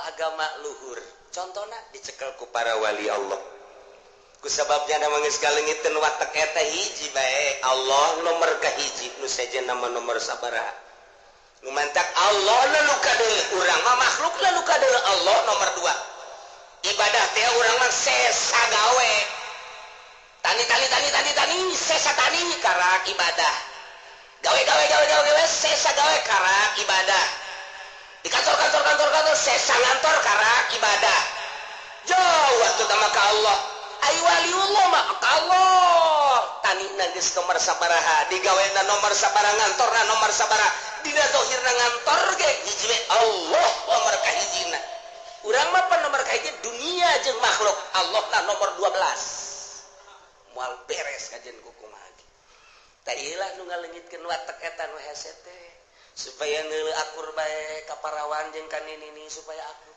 agama luhur contohnya dicekel ku para wali Allah kusababnya nama geus kalengitkeun watak eta hiji bae Allah nomor kahiji nu saja nama nomor sabaraha nu mantak Allah lalu kadeuleu urang mah makhluk lalu kadeuleu Allah nomor 2 ibadah teh urang mah sesa gawe tani sesa tani karak ibadah gawe sesa gawe karak ibadah di kantor sesa ngantor karak ibadah jauh waktu sama ka Allah ai waliullah mah ka Allah tani geus nomor sabaraha digawena nomor sabaraha ngantorna nomor sabaraha dina zahirna ngantor ge hiji Allah nomor kahijina urang mah pan nomor kahiji dunia jeung makhluk Allah na nomor 12 moal beres kajen kuku mah tah ieu lah nu ngaleungitkeun watak eta nu hese teh supaya ngeuleuh akur bae ka parawan jeung ka nini supaya akur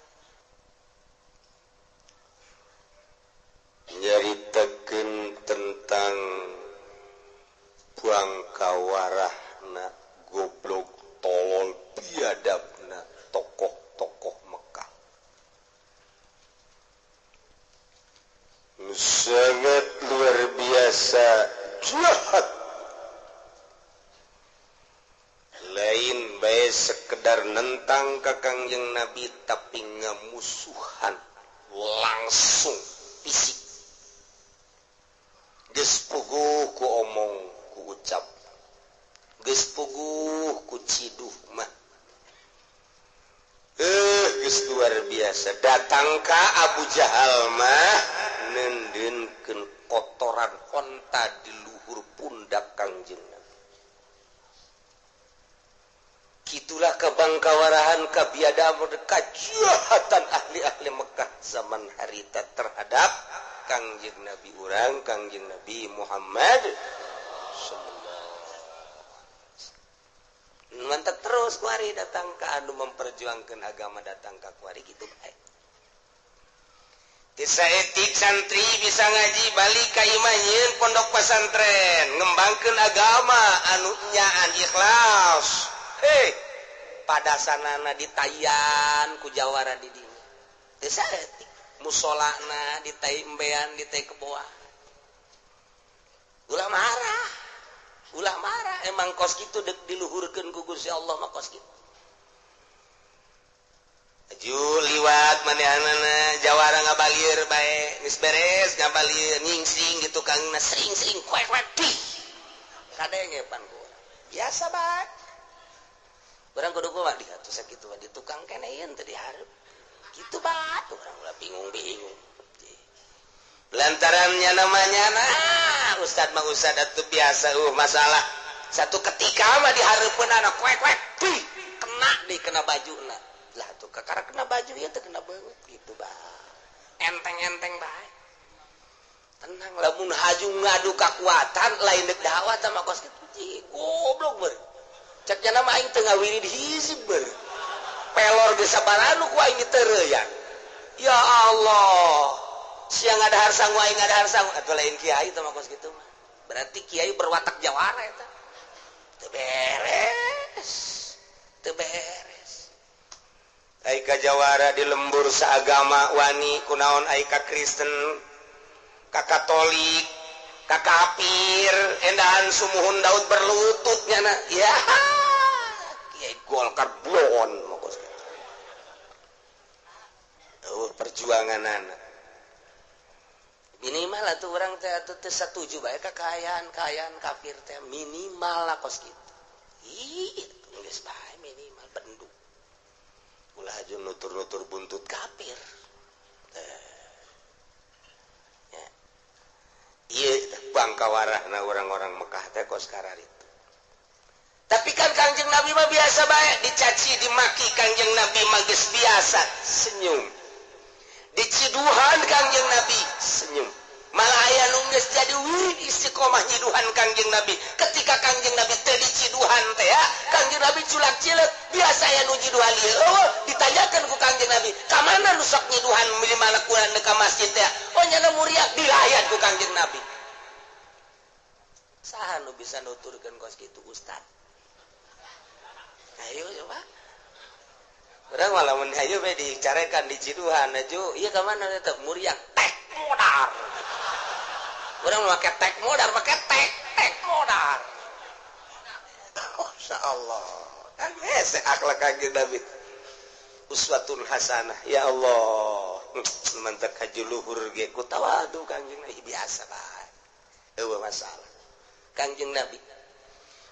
nyaritakeun tentang bangkawarahna goblok tolol biadabna tokoh-tokoh Mekah sangat luar biasa jahat lain bae sekedar nentang ka Kangjeng Nabi tapi ngamusuhan langsung fisik geus puguh ku omong ku ucap geus puguh ku ciduh mah geus luar biasa datang ka Abu Jahal mah nendeunkeun kotoran onta di luhur pundak Kangjeng Nabi kitulah kabangkawarahan kabiadaban kajahatan ahli-ahli Mekah zaman harita terhadap Kangjeng Nabi urang Kangjeng Nabi Muhammad mantap terus kuari datang ke anu memperjuangkan agama datang ke kuari gitu baik kisah etik santri bisa ngaji balik ka imanyeun pondok pesantren ngembangkeun agama anu nyaan ikhlas pada sanana ditayan ku jawara di dieu kisah etik musolana di tai embean di tai keboah ulah marah emang kos kitu dek diluhurkeun ku Gusti Allah mah kos kitu aju liwat manehanana jawara ngabalieur bae geus beres ngabalieur nyingsing gitu kangna sering-sering kuek pih kadenge pan ku biasa bae urang kudu kumaha di atuh sakitu di tukang keneyeun teh dihareup gitu banget orang ulah bingung lantarannya namanya Ustad mah Ustad atuh biasa masalah satu ketika mah dihareupeun anak kuek kena bajuna lah tuh kakara kena baju ieu teh kena banget gitu bah enteng bae tenang lamun haju ngadu kakuatan lain deuk dakwah sama kos kitu goblok ber cek jana mah aing teu ngawiri di hizib ber pelor ge sabaraha nu ku aing teureuyang ya Allah siang ada harsangu aing ada harsangu atuh lain kiai teh mah kos kitu mah berarti kiai berwatak jawara eta teu beres ai ka jawara di lembur saagama wani kunaon ai ka Kristen ka Katolik ka kafir endahan sumuhun Daud berlutut nyana ya kiai Golkar blon perjuangan anak minimal atuh urang teh atuh teu satuju bae kakayaan kafir teh minimal lah kos kitu geus bae minimal benduk ulah aja nutur-nutur buntut kafir ya ieu bangkawarahna orang-orang Mekah teh kos kararitu tapi kan Kangjeng Nabi mah biasa bae dicaci dimaki Kangjeng Nabi mah geus biasa senyum diciduhan Kangjeng Nabi senyum malah aya nu geus jadi istiqomah nyiduhan Kangjeng Nabi ketika Kangjeng Nabi teu diciduhan teh ya Kangjeng Nabi culak cileuk biasa aya nu nyiduhan ieu ditanyakeun ku Kangjeng Nabi ka mana nu sok nyiduhan minimal kurang ka masjid teh oh nya muria dilayan ku Kangjeng Nabi saha nu bisa nuturkeun kos kitu ustad ayo coba Urang malah mun hayu we dicarekan di Ciduhan aju ieu ka mana eta Muriang tek modar. Urang make tek modar make tek modar. Masyaallah. Kan hese akhlak Kanjeng Nabi. Uswatun hasanah. Ya Allah. Mantek haji luhur ge ku tawadu Kanjeng Nabi biasa bae. Eueuh masalah. Kanjeng Nabi.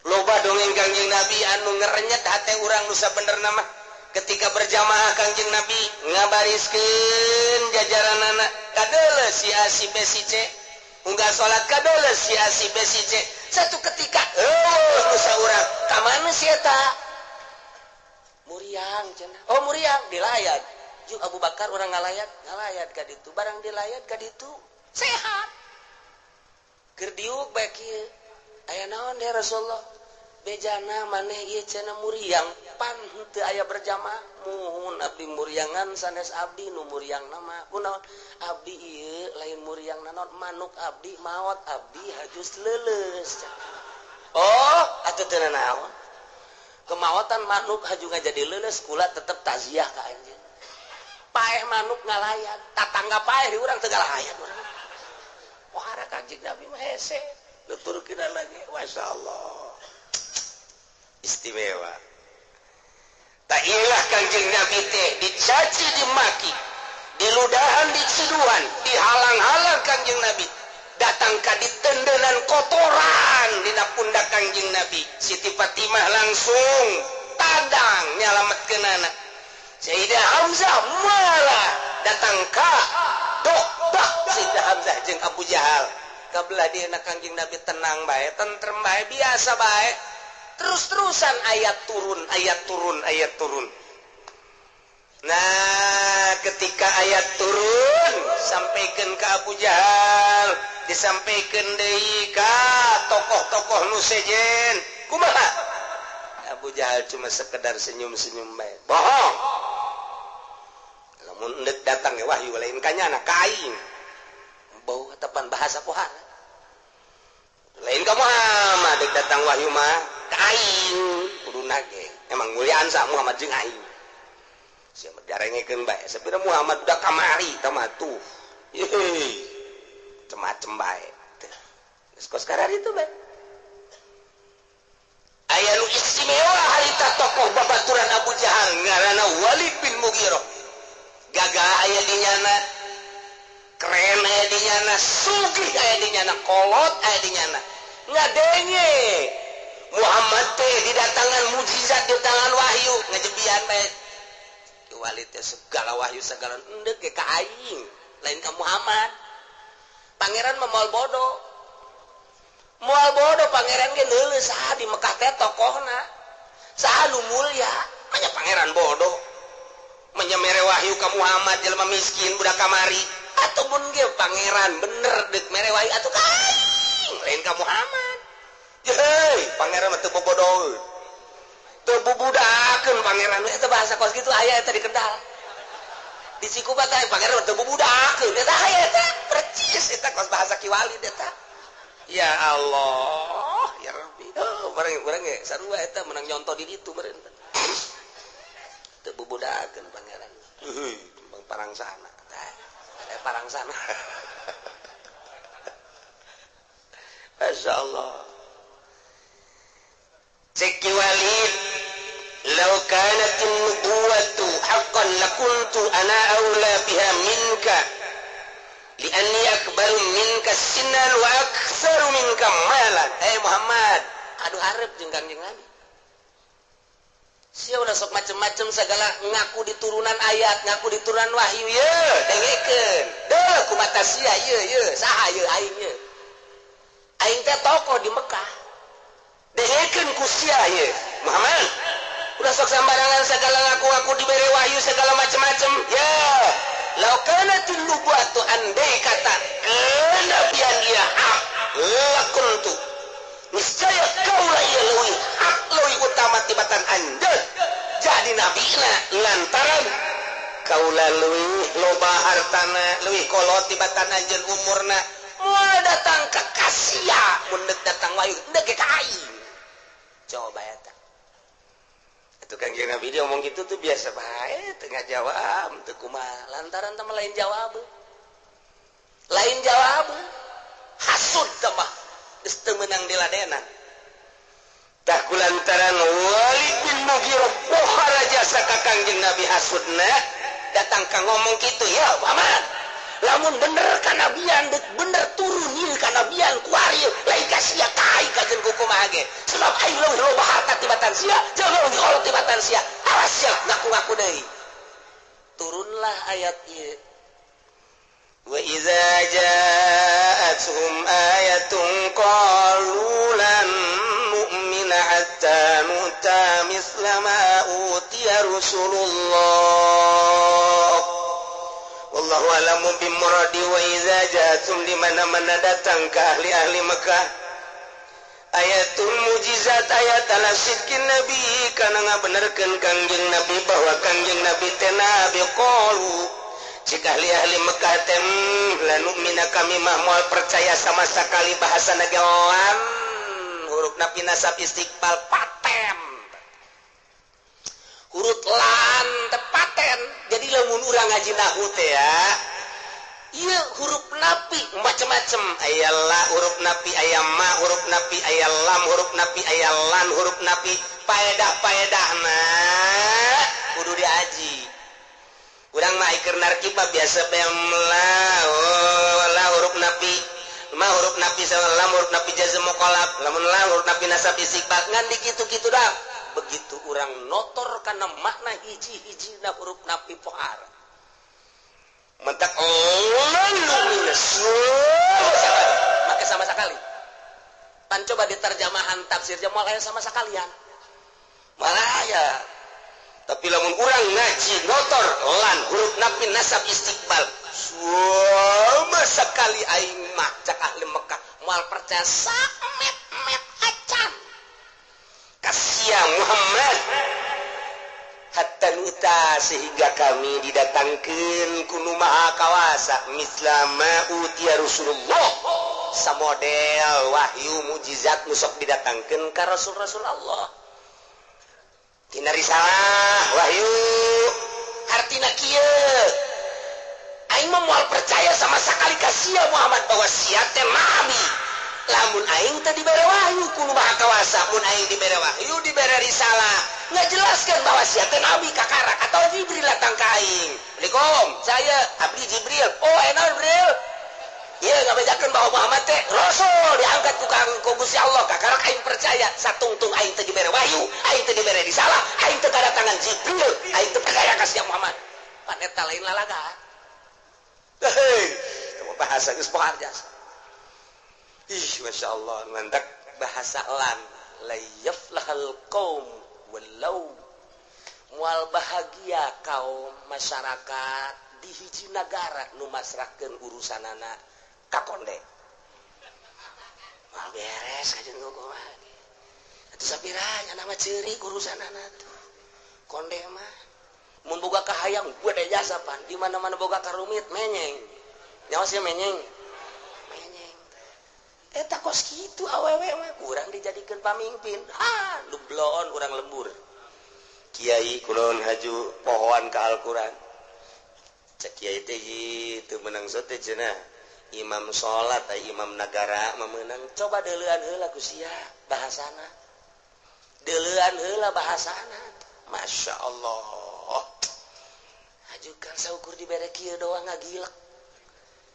Loba dongeng Kanjeng Nabi anu ngerenyet hate urang nu sabenerna mah. Ketika berjamaah Kanjeng Nabi ngabariskeun jajaranana kadeuleuh si A si B si C unggah salat kadeuleuh si A si B si C satu ketika nu saurang ka mana si eta Muriang cenah oh Muriang dilayat jeung Abu Bakar urang ngalayat ka ditu barang dilayat ka ditu sehat keur diuk bae kieu aya naon ya Rasulullah bejana maneh ieu cenah Muriang pan teu aya berjamaah muhun abdi muriangan sanes abdi nu muriang nama kunaon abdi ieu lain muriang naon manuk abdi maot abdi hajus leuleus oh atuh teu naon kemaotan manuk haju ngajadi leuleus kula tetep takziah ka anjeun paeh manuk ngalayat tatangga paeh di urang teu galayat urang wahara Kanjeng Nabi mah hese nuturkeun lagi masyaallah istimewa. Tak iyalah Kanjeng Nabi teh dicaci dimaki, diludahan diciduan, dihalang-halang Kanjeng Nabi. Datang ka ditendenan kotoran dina pundak Kanjeng Nabi. Siti Fatimah langsung tadang nyalametkeunana. Sayyidah Hamzah malah datang ka dokdak Sayyidah Hamzah jeung Abu Jahal. Kabelah dieuna Kanjeng Nabi tenang bae, tentrem bae, biasa bae. Terus-terusan ayat turun. Nah, ketika ayat turun, sampaikan ke Abu Jahal, disampaikan deui ka tokoh-tokoh nu sejen. Kumaha? Abu Jahal cuma sekedar senyum-senyum bae. Bohong. Lamun endek datang wahyu lain kanyana kaing. Bau tepan bahasa pohara. Lain ka Muhammad dek datang wahyu mah aing kudu nage emang muliaan sa Muhammad jeung aing sia mendarengekeun bae sapira Muhammad udah kamari tamatu macem bae geus kos karar itu bae aya nu istimewa harita tokoh babaturan Abu Jahal ngaranna Walid bin Mughirah gagah aya di nyana keren aya di nyana sugih aya di nyana kolot aya di nyana ngadenge Muhammad teh didatangan mujizat di tangan wahyu ngajebian bae ki Walid teh segala wahyu segala endeuh ge ka aing lain ka Muhammad pangeran mah moal bodo pangeran ge leuleus saha di Mekah teh tokohna saha nu mulya nya pangeran bodoh menyamere wahyu ka Muhammad jelema miskin budak kamari ataupun ge pangeran bener deuk mere wahyu atuh ka aing lain ka Muhammad. Hei, pangeran mah teu bobodoh. Teu bubudakeun pangeran eta bahasa kos kitu aya eta di Kendal. Di Cikupa teh pangeran mah teu bubudakeun eta aya eta percis eta kos bahasa Ki Walid eta. Ya Allah, ya Rabbi. Oh, bareng ge sarua eta menang nyonto di ditu meureun. Teu bubudakeun pangeran. Heuh, parang sana. Parang sana. Masyaallah. Ceki Walid law kanat an-nubuwatu haqqan lakuntu ana aula biha minka li'anni akbaru minka sinnan wa aktsaru minka malan Muhammad aduh hareup jeung Kanjeng Nabi sia udah sok macem-macem segala ngaku diturunan ayat ngaku diturunan wahyu ye dengekeun deuh kumata sia ye saha ye aing ye aing teh tokoh di Mekah dengekeun ku sia ye Muhammad udah sok sambarangan segala ngaku-ngaku dibere wahyu segala macam-macam ya law kanatin nubuwatu andai kata kenabian ieu hak lakuntu niscaya kaula ieu leuwih hak leuwih utama tibatan anjeun jadi nabina lantaran kaula leuwih loba hartana leuwih kolot tibatan anjeun umurna moal datang ka kasia mun datang wahyu endeuh ke ka aing coba eta Kanjeng Nabi dia ngomong gitu tuh biasa bae tengah jawab teu kumaha lantaran teh lain jawab hasud teh mah geus teu meunang diladenan tah kulantaran Walid bin Mughirah pohara jasa ka Kanjeng Nabi hasudna datang ka ngomong kitu ya Muhammad lamun bener kanabian bener turun ieu kanabian ku ari lain ka sia kai kajeun ku kumaha ge sebab aing loba harta tibatan sia jeung leuwih kolot tibatan sia awas sia ngaku-ngaku deui turunlah ayat ieu wa iza ja'atuhum ayatun qalu lan nu'mina hatta nu'ta misla ma utiya Rasulullah wallahu a'lamu bimuradi wa iza ja'atum di mana-mana datang ke ahli-ahli Mekah ayatul mujizat ayat ala sidqin nabi kana ngabenerkeun Kangjeng Nabi bahwa Kangjeng Nabi teh nabi qalu cik ahli-ahli Mekah teh lanu mina kami mah moal percaya sama sakali bahasa nagelan huruf napi nasab istiqbal paten huruf lan tepaten jadi lamun urang ngaji nahwu teh ya ieu huruf napi macam-macam aya la huruf napi aya ma huruf napi aya lam huruf napi aya lan huruf napi paedah-paedahna kudu diaji urang mah keur narkib biasa bemla la huruf napi ma huruf napi sama lam huruf napi jazm muqallab lamun la huruf napi nasab istiqbal ngan dikitu-kitu dah begitu orang notor karena makna hiji-hijina huruf napi pohara mentak maka sama sekali pan coba diterjemahan tafsir jamal kayak sama sekalian malah ya tapi lamun urang ngaji notor lan huruf napi nasab istiqbal sama sekali aing mah cak ahli Mekah moal percaya samet-met acan kasia Muhammad hatta nuta sehingga kami didatangkeun ku nu maha kawasa mislama utiya Rasulullah samodel wahyu mujizat nu sok didatangkeun ka Rasul-Rasul Allah tina risalah wahyu artina kieu aing mah moal percaya sama sakali ka sia Muhammad bahwa sia teh nabi lamun aing teh dibere wahyu ku nu maha kawasa mun aing dibere wahyu dibere risalah ngajelaskeun bahwa sia teh nabi kakarak atau Jibril datang ka aing Assalamualaikum saya abdi Jibril oh enak Jibril ieu ngabejakeun bahwa Muhammad teh rasul diangkat ku Gusti Allah kakarak aing percaya satungtung aing teh dibere wahyu aing teh dibere risalah aing teh kadatangan Jibril aing teh percaya ka sia Muhammad pan eta lain lalaga heuh bahasa geus pohar jasa Masya Allah mantak bahasa lan layaflahal qaum walau mual bahagia kaum masyarakat di hiji negara nu masrahkeun urusanana ka konde mal beres kajeun kumaha atuh sapiranya nama ceurik urusanana tuh konde mah mun boga kahayang gede jasa pan di mana-mana boga karumit menyeng nyawa sia menyeng eta kos kitu awewe mah kurang dijadikeun pamimpin lublon urang lembur kiai kulon haju pohon ka Al-Qur'an cek kiai teh kitu meunang sote cenah imam salat aya imam nagara meunang coba deuleuan heula ku sia bahasana deuleuan heula bahasana Masya Allah hajukan saukur dibere kieu doang ngagilek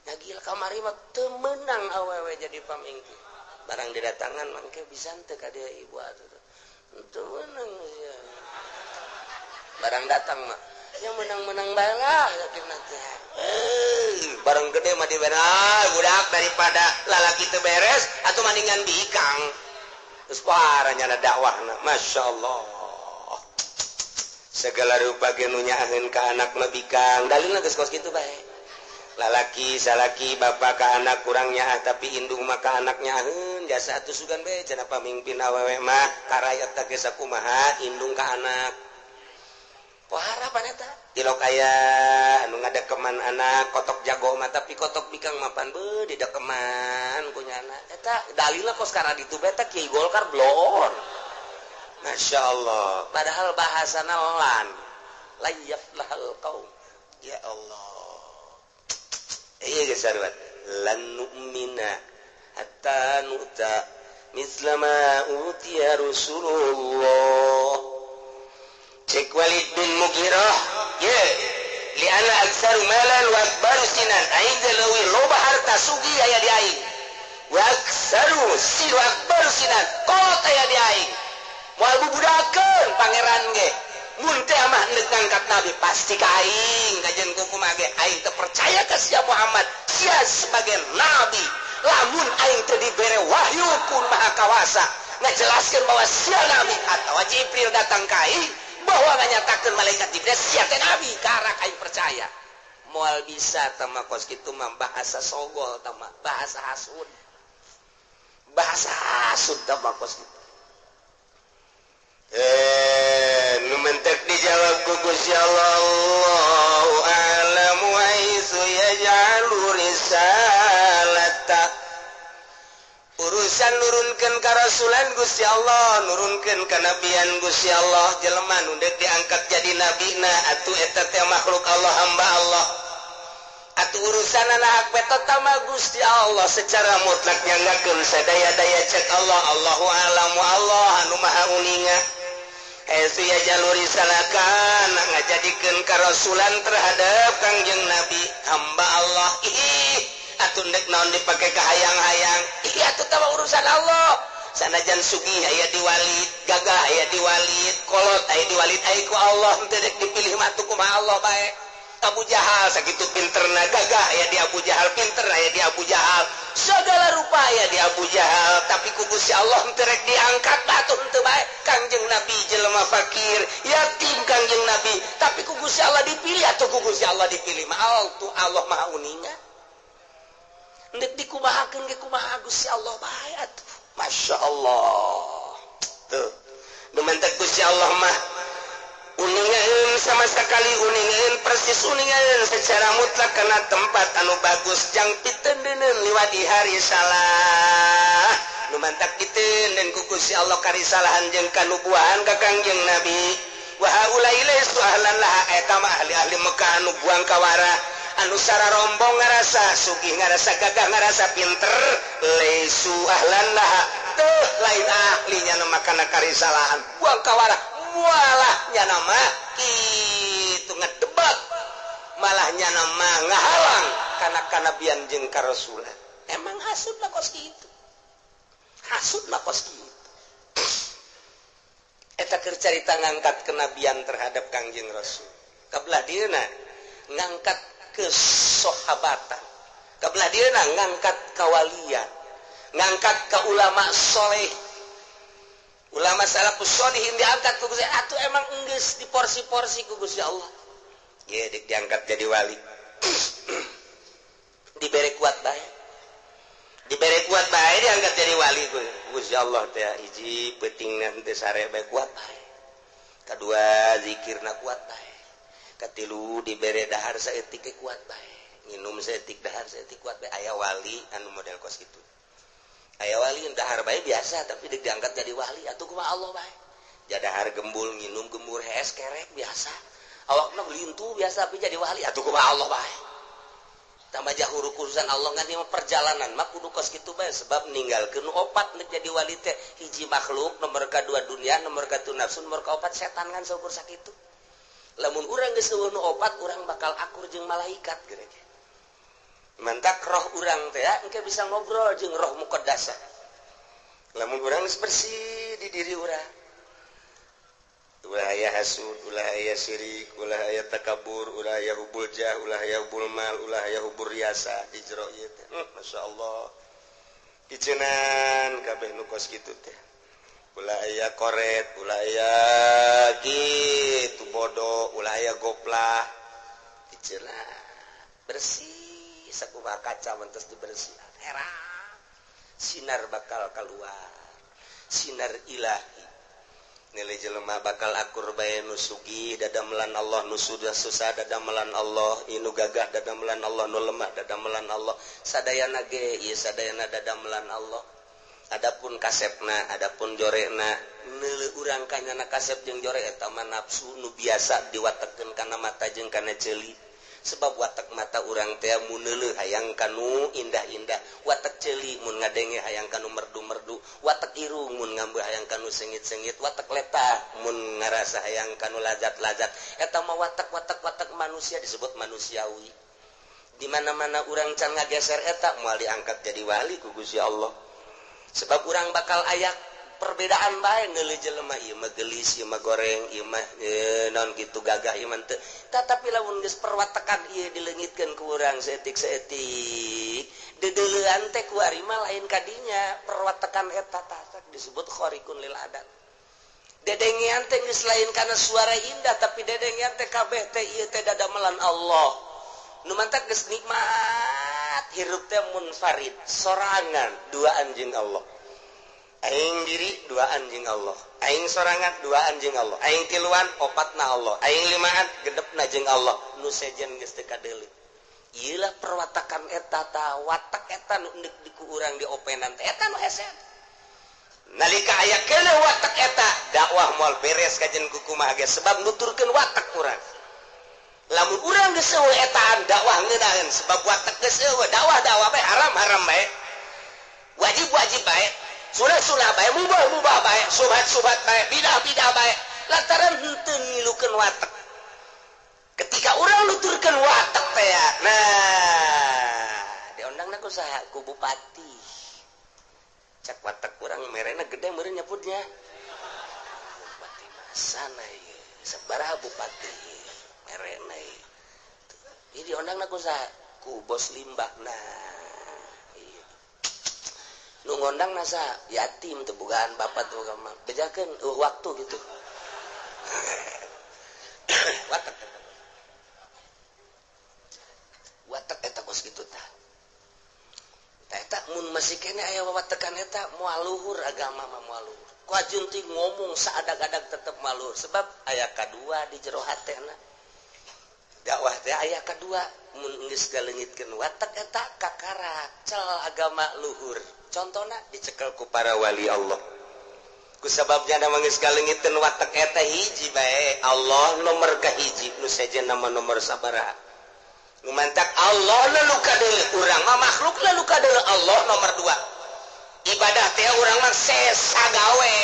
ngagil kamari mah teu meunang awewe jadi pamingki barang didatangan mangke bisa teu ka dieu ibu atuh teu meunang ya barang datang mah yang menang-menang bae lah sakitu teh barang gede mah dibere budak daripada lalaki teu beres atuh mandingan bikang geus parahnya dakwahna Masya Allah segala rupa ge nu nyaaheun ka anak mah bikang dalilna geus kos kitu bae lalaki salaki bapak ka anak kurangnya tapi indung maka anaknya jasa atuh sugan bae cenah pamimpin awewe mah karayat teh geus sakumaha indung ka anak pohara pan eta ilok aya anu ngadekeman anak kotok jago mah tapi kotok bikang mapan beuh didekeman ku nyana eta dalilna kos kana ditu bae teh Kiai Golkar blon Masya Allah padahal bahasa lan layaf lahal kaum ya Allah iya guys lan nu'mina hatta nu'ta misla ma utiya Rasulullah cek Walid bin Mughirah ya li'ana aksaru malan wa akbaru sinan aing dalawi loba harta sugi aya di aing wa aksaru silu akbaru sinan kot aya di aing moal bubudakeun pangeran ge mun teh mah neuk ngangkat nabi pasti ka aing kajen kumaha ge aing teu percaya ka sia Muhammad sia sebagai nabi lamun aing teu dibere wahyu ku Maha Kawasa ngajelaskeun bahwa sia nabi atawa Jibril datang ka aing bahwa nganyatakeun malaikat Jibril sia teh nabi karak aing percaya moal bisa tama kos kitu mah bahasa sogol tama bahasa hasud tama kos kitu nu mentek dijawab ku Gusti Allah Allahu a'lamu haitsu yaj'alu risalata urusan nurunkeun ka rasulan Gusti Allah nurunkeun ka nabian Gusti Allah jelema nu deuk diangkat jadi nabina atuh eta teh makhluk Allah hamba Allah atuh urusan hak betota mah Gusti Allah secara mutlak nyanggakeun sadaya-daya cek Allah Allahu a'lamu Allah anu maha uninga haitsu yaj'alu risalakan ngajadikeun ka rasulan terhadap Kangjeng Nabi hamba Allah atuh dek naon dipake ka hayang-hayang atuh teh urusan Allah sanajan sugih aya diwalid gagah aya diwalid kolot aya diwalid aya ku Allah teu dek dipilih mah atuh kumaha Allah bae Abu Jahal sakitu pinterna gagah aya di Abu Jahal pinter aya di Abu Jahal segala rupa aya di Abu Jahal tapi ku Gusti Allah teu rek diangkat batuh teu bae Kangjeng Nabi jelema fakir yatim Kangjeng Nabi tapi ku Gusti Allah dipilih atuh ku Gusti Allah dipilih mah Allah maha uninga ndek dikumahakeun ge kumaha Gusti Allah bae atuh Masya Allah tuh dumentek Gusti Allah mah uningaeun sama sekali uningaeun persis uningaeun secara mutlak kana tempat anu bagus jang piteuneun liwat di hari salah nu mantak piteun dan ku Gusti Allah karisalahan jeung kanubuahan ka Kangjeng Nabi wa haulai laisu ahlan laha eta mah ahli-ahli Mekah anu buang kawara anu sararombong ngarasa sugih ngarasa gagah ngarasa pinter laisu ahlan laha teh lain ahlinya nu makana karisalahan buang kawara walah nyana mah kitu ngedebak malah nyana mah ngahalang kana kanabian jeung ka rasulan emang hasud mah kos kitu eta keur carita ngangkat kenabian terhadap Kangjeng Rasul kabelah dieuna ngangkat kesahabatan kabelah dieuna ngangkat kawalian ngangkat ka ulama soleh ulama salafus sholihin diangkat ku Gusti atuh emang enggeus diporsi-porsi ku Gusti Allah ye dik diangkat jadi wali dibere kuat bae diangkat jadi wali ku Gusti Allah teh hiji peutingna teh sare bae kuat bae kadua zikirna kuat bae katilu dibere dahar saeutik kuat bae nginum saeutik dahar saeutik kuat bae aya wali anu model kos kitu aya wali dahar bae biasa tapi diangkat jadi wali atuh kumaha Allah bae jadahar gembul nginum gembur hees kerek biasa awakna belintu biasa tapi jadi wali atuh kumaha Allah bae tambah jauh urusan Allah ngan ieu perjalanan mah kudu kos kitu bae sebab ninggalkeun opat nek jadi wali teh hiji makhluk nomor kadua dunia nomor katu nafsu nomor kaopat setan ngan saukur sakitu lamun urang geus eueuh opat urang bakal akur jeung malaikat geureuh mantak roh urang teh engke bisa ngobrol jeung roh muqaddasah lamun urang geus bersih di diri urang ulah aya hasud ulah aya syirik ulah aya takabur ulah aya hubul jah ulah aya hubul mal ulah aya hubur riasa ijro ieu teh masyaallah kicenan kabeh nu kos kitu teh ulah aya koret ulah aya kitu bodoh ulah aya goplah kicenan bersih sakumaha kaca mentos dibersihan herang sinar bakal keluar sinar ilahi nilai jelema bakal akur bae nu sugih dadamelan Allah nu sudah susah dadamelan Allah inu gagah dadamelan Allah nu lemah dadamelan Allah sadayana ge ieu sadayana dadamelan Allah Adapun kasepna adapun jorena neuleuh urang kanyana kasep jeung jore eta mah nafsu nu biasa diwatekeun kana mata jeung kana ceuli sebab watak mata urang teh mun neuleuh hayang kanu indah-indah watak ceuli mun ngadenge hayang kanu merdu-merdu watak irung mun ngambeul hayang kanu sengit-sengit watak letah mun ngarasa hayang kanu lazat-lazat eta mah watak manusia disebut manusiawi di mana-mana urang can ngageser eta moal diangkat jadi wali ku Gusti Allah sebab urang bakal aya perbedaan bae ngeuleuh jelema ieu mah geulis ieu mah goreng ieu mah naon kitu gagah ieu mah teu tatapi lamun geus perwatekan ieu dileungitkeun ku urang saeutik-saeutik dedeuleuan teh ku ari mah lain kadinya perwatekan eta tah disebut khariqun lil adat dedengean teh geus lain kana suara indah tapi dedengean teh kabeh teh ieu teh dadamelan Allah nu mantap geus nikmat hirup teh munfarid sorangan duaan jeung Allah aing diri duaan jeung Allah aing sorangan duaan jeung Allah aing tiluan opatna Allah aing limaan gedepna jeung Allah nu sejen geus teu kadeuleuh ieu lah perwatakan eta tah watak eta nu endek di ku urang di openan teh eta nu hese nalika aya keuleuh watak eta dakwah moal beres kajen ku kumaha ge sebab nuturkeun watak urang lamun urang geus eueuh etaan dakwah ngeunaheun sebab watak geus eueuh dakwah bae haram bae wajib bae sunah bae mubah bae subhat bae bidah bae lantaran henteu ngilukeun watak ketika urang nuturkeun watak teh ya nah diondangna ku saha ku bupati cak watak urang merena gede meureun nyebutnya bupati masana ieu sabaraha bupati merena ieu diondangna ku saha ku bos limbah nah nu ngondang nasa yatim teu bogaan bapak teu bogaan mah bejakeun waktu gitu watak eta kos kitu tah eta mun masih kene aya watekan eta moal luhur agama mah moal luhur ku ajun ti ngomong saadag-adag tetep moal luhur sebab aya kadua di jero hatena dakwah teh aya kadua mun geus galeungitkeun watak eta kakara cel agama luhur contohna dicekel ku para wali Allah ku sababnya da geus galeungitkeun watak eta hiji bae Allah nomor kahiji nu sejen nama nomor sabaraha nu mantak Allah lalu kadeuleuh urang mah makhluk lalu kadeuleuh Allah nomor 2 ibadah teh urang mah sesa gawe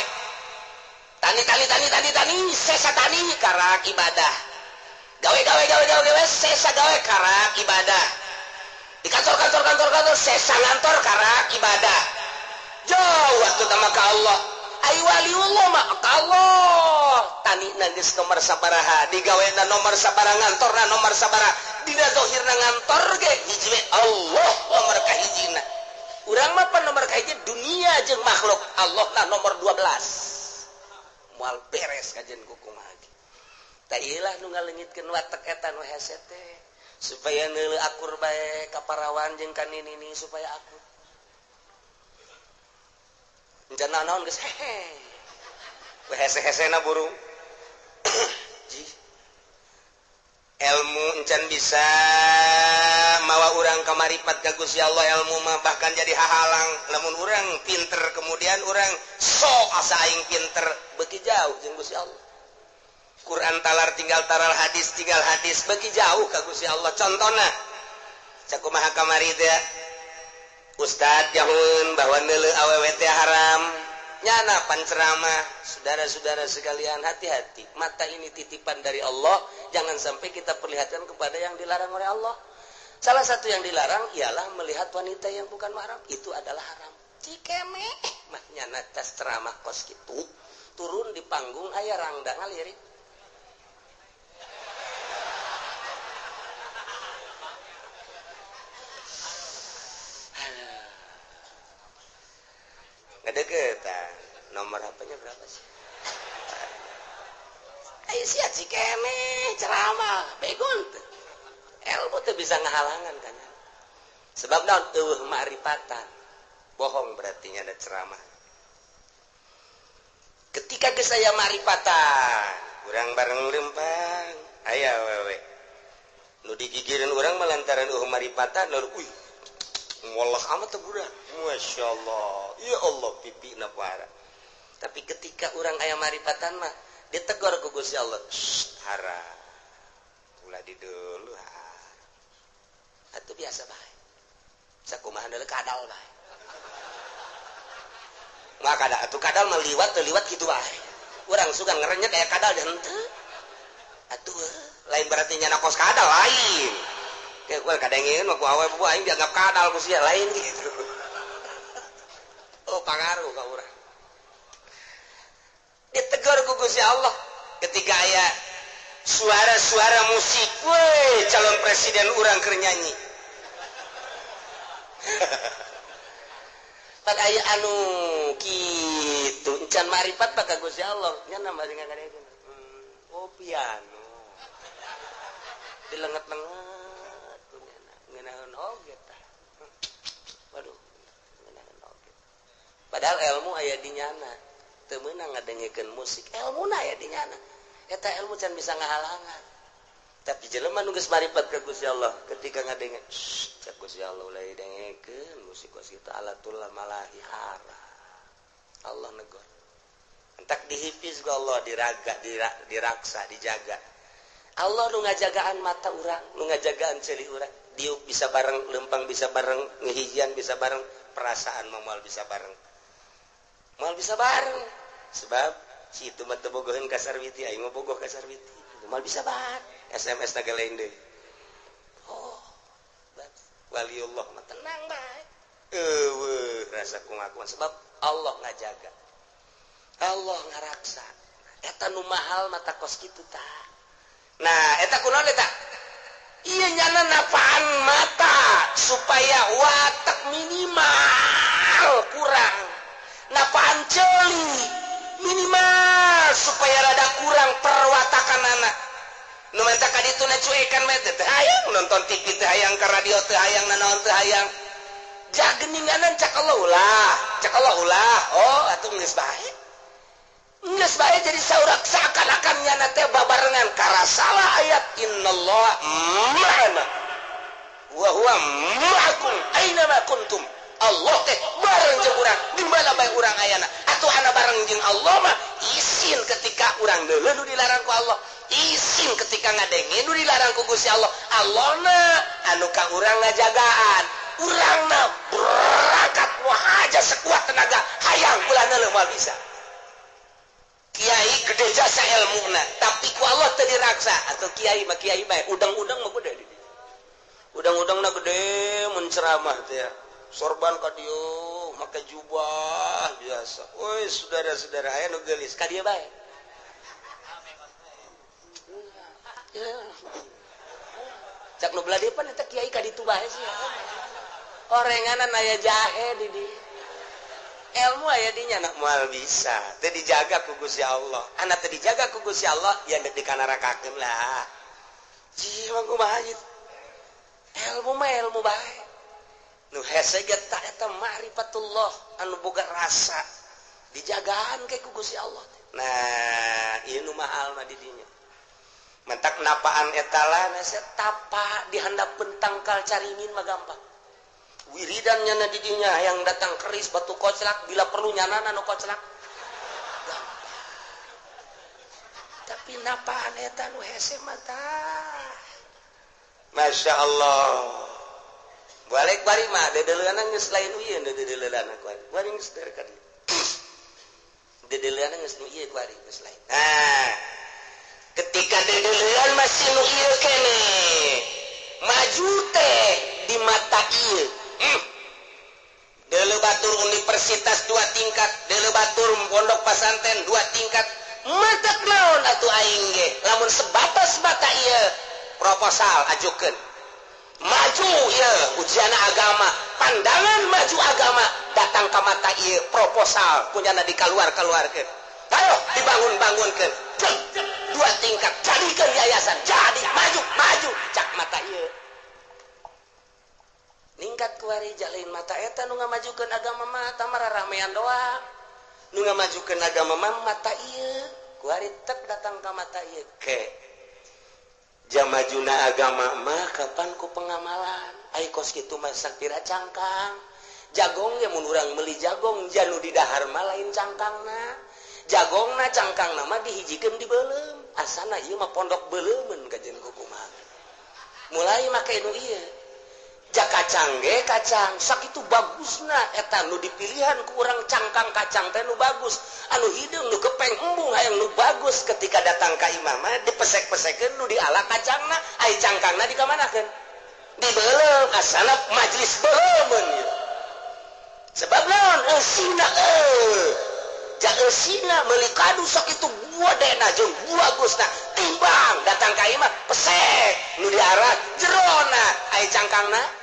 tani sesa tani karak ibadah gawe sesa gawe karak ibadah di kantor sesa ngantor karak ibadah jauh waktu sama ke Allah ayu waliullah mah ka Allah tani geus nomor sabaraha digawena nomor sabaraha ngantorna nomor sabaraha dina zahirna ngantor ge hiji Allah nomor kahijina urang mah pan nomor kahiji dunia jeung makhluk Allah na nomor 12 moal beres kajen ku kumaha tah ieu lah nu ngaleungitkeun watak eta nu hese teh supaya neuleuh akur bae ka parawan jeung ka nini supaya akur encan naon geus hehe we hese-hesena burung ilmu encan bisa mawa urang ka maripat ka Gusti Allah ilmu mah bahkan jadi hahalang lamun urang pinter kemudian urang sok asa aing pinter beuki jauh jeung Gusti Allah Quran talar tinggal taral hadis bagi jauh ka Gusti Allah contohna sakumaha kamari teh Ustad jahun bahwa neuleuh awewe teh haram nyana panceramah saudara-saudara sekalian hati-hati mata ini titipan dari Allah jangan sampai kita perlihatkan kepada yang dilarang oleh Allah salah satu yang dilarang ialah melihat wanita yang bukan mahram itu adalah haram cikeme mah nyana tas ceramah kos kitu turun di panggung aya rangda ngalirik ngedeketan nomor HP-nya berapa sih? Ayo sia cikeme ceramah begon teh. Ilmu teh bisa ngahalangan kan. Sebab naon eueuh ma'rifatan. Bohong berarti nya ada ceramah. Ketika geus aya ma'rifatan, urang bareng lempang, aya awewe. Nu digigireun urang mah lantaran eueuh ma'rifatan lalu ngolah amat teh budak. Masyaallah. Ya Allah pipi na para. Tapi ketika orang aya maripatan mah ditegur ku Gusti Allah. Hara. Ulah di deulu. Atuh biasa bae. Sakumaha deuleu kadal bae. Mah kadal atuh kadal mah liwat teu liwat kitu bae. Urang sugan ngarenyet aya kadal dan henteu. Atuh lain berarti nyana kos kadal lain. Kayak gue kadangin mah ku awewe bu aing dianggap kadal ku sia lain gitu. Oh pangaruh ka urang. Ditegur ku Gusti Allah ketika aya suara-suara musik, weh calon presiden urang keur nyanyi. Pada aya anu kitu encan marifat ka Gusti Allah nya nambah ngagadeukeun. Oh piano. Dilenget-lenget ngeunaan oge tah. Waduh, ngeunaan oge. Padahal ilmu aya di nyana. Teu meunang ngadengkeun musik. Ilmuna aya di nyana. Eta ilmu can bisa ngahalangan. Tapi jelema nu geus marifat ka Gusti Allah ketika ngadenge cak Gusti Allah ulah dengkeun musik kos kita alatul malahi hara. Allah negor. Entak dihifiz ku Allah diraga diraksa dijaga. Allah nu ngajagaan mata urang, nu ngajagaan ceuli urang. Diuk bisa bareng, lempang bisa bareng, ngehijian bisa bareng, perasaan mah moal bisa bareng. Moal bisa bareng. Sebab si itu mah teu bogoheun ka sarwiti, aing mah bogoh ka sarwiti. Moal bisa bareng. SMS teh lain deui. Oh. Waliullah mah tenang bae. Eueuh rasa kungakuan sebab Allah ngajaga. Allah ngaraksa. Eta nu mahal mata kos kitu tah. Nah, eta kunaon eta? Ieu nyana napaan mata supaya watak minimal kurang. Napaan ceuli minimal supaya rada kurang perwatakanana. Nu menta ka ditu na cuekan mah teh hayang nonton TV teh hayang ka radio teh hayang nanaon teh hayang. Jageninganan cak Allah ulah. Oh, atuh geus bae. Nges bae jadi saurak seakan-akan nyana teh babarengan karena salah ayat innallaha ma'ana wa huwa ma'akum aina ma kuntum. Allah teh bareng jeung urang di mana bae urang ayana. Atuh ana bareng jeung Allah mah izin ketika urang deuleu nu dilarang ku Allah, izin ketika ngadenge nu dilarang ku Gusti Allah. Allahna anu ka urang ngajagaan, urangna berangkat wahaja sekuat tenaga hayang ulah neuleuh moal bisa. Kiai gede jasa ilmuna tapi ku Allah teu diraksa atau kiai mah udang-udang mah gede di dieu. Udang-udangna gede mun ceramah teh ya. Sorban ka dieu make jubah biasa. Woi saudara-saudara aya nu geulis ka dieu bae. Cak nu beladepan eta kiai ka ditu bae sih. Orenganan aya jahe di dieu. Ilmu aya di nya moal bisa teu dijaga ku Gusti Allah. Anak teu dijaga ku Gusti Allah ya dikanarakakeun lah. Ji mah kumaha ieu? Ilmu mah ilmu bae. Nu hese ge eta ma'rifatullah anu boga rasa dijagaan ke ku Gusti Allah. Nah, ieu nu mahal mah di dinya. Mentak napaan eta lah tapa dihandapkeun tangkal carimin mah gampang. Wiridan nyana didinya yang datang keris batu koclak bila perlu nyanana nu koclak gampang. Tapi napaan eta nu hese mata Masya Allah balik bari mah dedeleuna geus lain ieu dedeleuna ku bari geus dari ka dieu dedeleuna geus nu ieu ku ari geus lain. Nah ketika dedeleun masih nu ieu kene maju teh di mata ieu. Deuleu batur universitas 2 tingkat, deuleu batur pondok pesantren 2 tingkat. Matak naon atuh aing ge? Lamun sebatas mata ieu proposal ajukeun. Maju ieu ujian agama, pandangan maju agama datang ka mata ieu proposal punyana dikaluar-kaluarkeun. Ayo dibangun-bangunkeun. 2 tingkat jadikeun yayasan, jadi maju cak mata ieu. Ningkat kuari jalin mata eta nu ngamajukeun agama mah tamara ramean doang. Nu ngamajukeun agama mah mata ieu. Kuari tek datang ka mata ieu ke. jamajuna agama mah kapan ku pengamalan ai kos kitu mah sakira cangkang jagong ya mun urang meuli jagong janu di dahar mah lain cangkangna jagongna cangkangna mah dihijikeun di beuleum asana ieu mah pondok beuleumeun kajen kukumaha mulai make nu ieu ja kacang ge kacang sakitu bagusna eta nu dipilihan ku urang cangkang kacang teh nu bagus anu hideung nu gepeng embung hayang nu bagus ketika datang ka imam mah dipesek-pesekeun nu diala kacangna ai cangkangna dikamanakeun di beuleum asana majlis beuleumeun ieu sebab naon eusina ja eusina meuli kadu sok itu buadena jeung bagusna timbang datang ka imam pesek nu diarah jerona ai cangkangna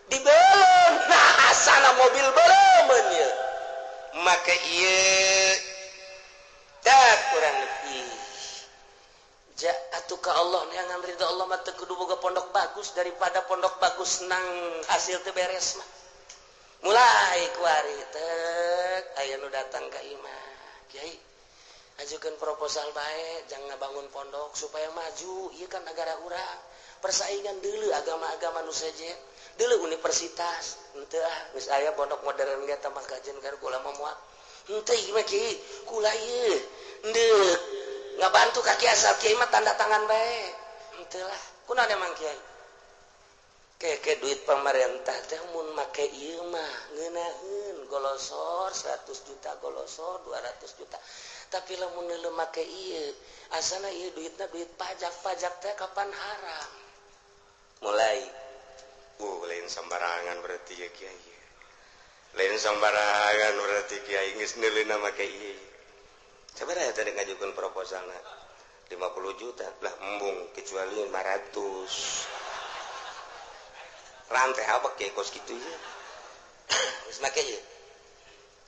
di belum nah asana mobil belum ya maka iya tak kurang lebih ja atuh ka Allah neangan ridho Allah mah teu kudu boga pondok bagus daripada pondok bagus nang hasil teu beres mah mulai kuari teu aya nu datang ka imah kiai ajukeun proposal bae jangan ngabangun pondok supaya maju ieu kan negara urang persaingan deuleu agama-agama nu sejen deuleu universitas henteu geus aya pondok modern ge teh mah kajen kan kula mah moal henteu ieu mah kieu kula ieu deuk ngabantu kaki asal kiai mah tanda tangan bae henteu lah kunaon emang kiai keke duit pemerintah teh mun make ieu mah ngeunaheun golosor 100 juta golosor 200 juta tapi lamun neuleuh make ieu asana ieu duitna duit pajak teh kapan haram mulai lain sembarangan berarti ya kiai lain sembarangan berarti kiai geus neuleuhna make ieu sabaraha tadi ngajukeun proposalna 50 juta lah embung kecuali 500 rantai apa kiai kos kitu ieu geus make ieu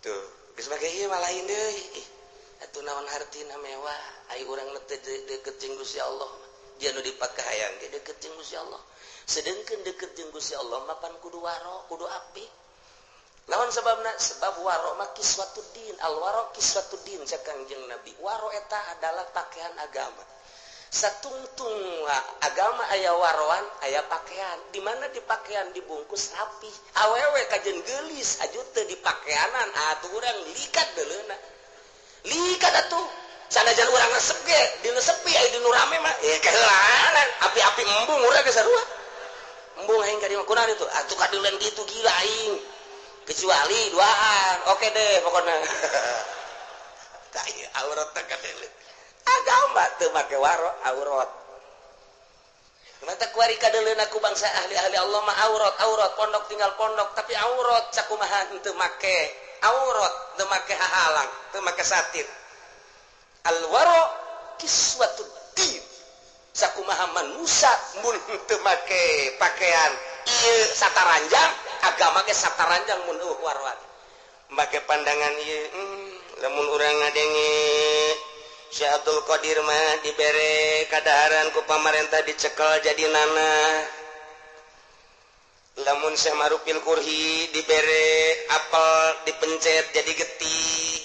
tuh geus make ieu mah lain deui atuh naon hartina mewah ai urang teh deukeut jeung Gusti Allah dia nu dipake hayang ge deukeut jeung Gusti Allah sedengkeun deukeut jeung Gusti Allah mah pan kudu waro kudu apik lawan sebabna sebab waro mah kiswatuddin al waro kiswatuddin cak Kangjeng Nabi waro eta adalah pakaian agama satungtung agama aya waroan aya pakaian di mana di pakaian dibungkus rapi awewe kajen geulis aju teu di pakaianan atuh urang likat deuleuna likat atuh sanajan urang resep ge dinu sepi aya dinu rame mah keheulaan api-api embung urang ge sarua embung aing ka dieu kunaon itu atuh kadeuleun kitu gila aing kecuali duaan oke deh pokoknya tah ieu aurat teh kadeuleun agama teu make waro aurat mata kuari kadeuleun aku bangsa ahli-ahli Allah mah aurat pondok tinggal pondok tapi aurat cakumaha teu make aurat teu make hahalang teu make satir al waro kiswatuddin sakumaha manusia mun teu make pakaian ieu sataranjang agama ge sataranjang mun waroan make pandangan ieu lamun urang ngadenge Syekh Abdul Qadir mah dibere kadaharan ku pamarentah dicekel jadi nanah lamun Syekh Marupil Kurhi dibere apel dipencet jadi getih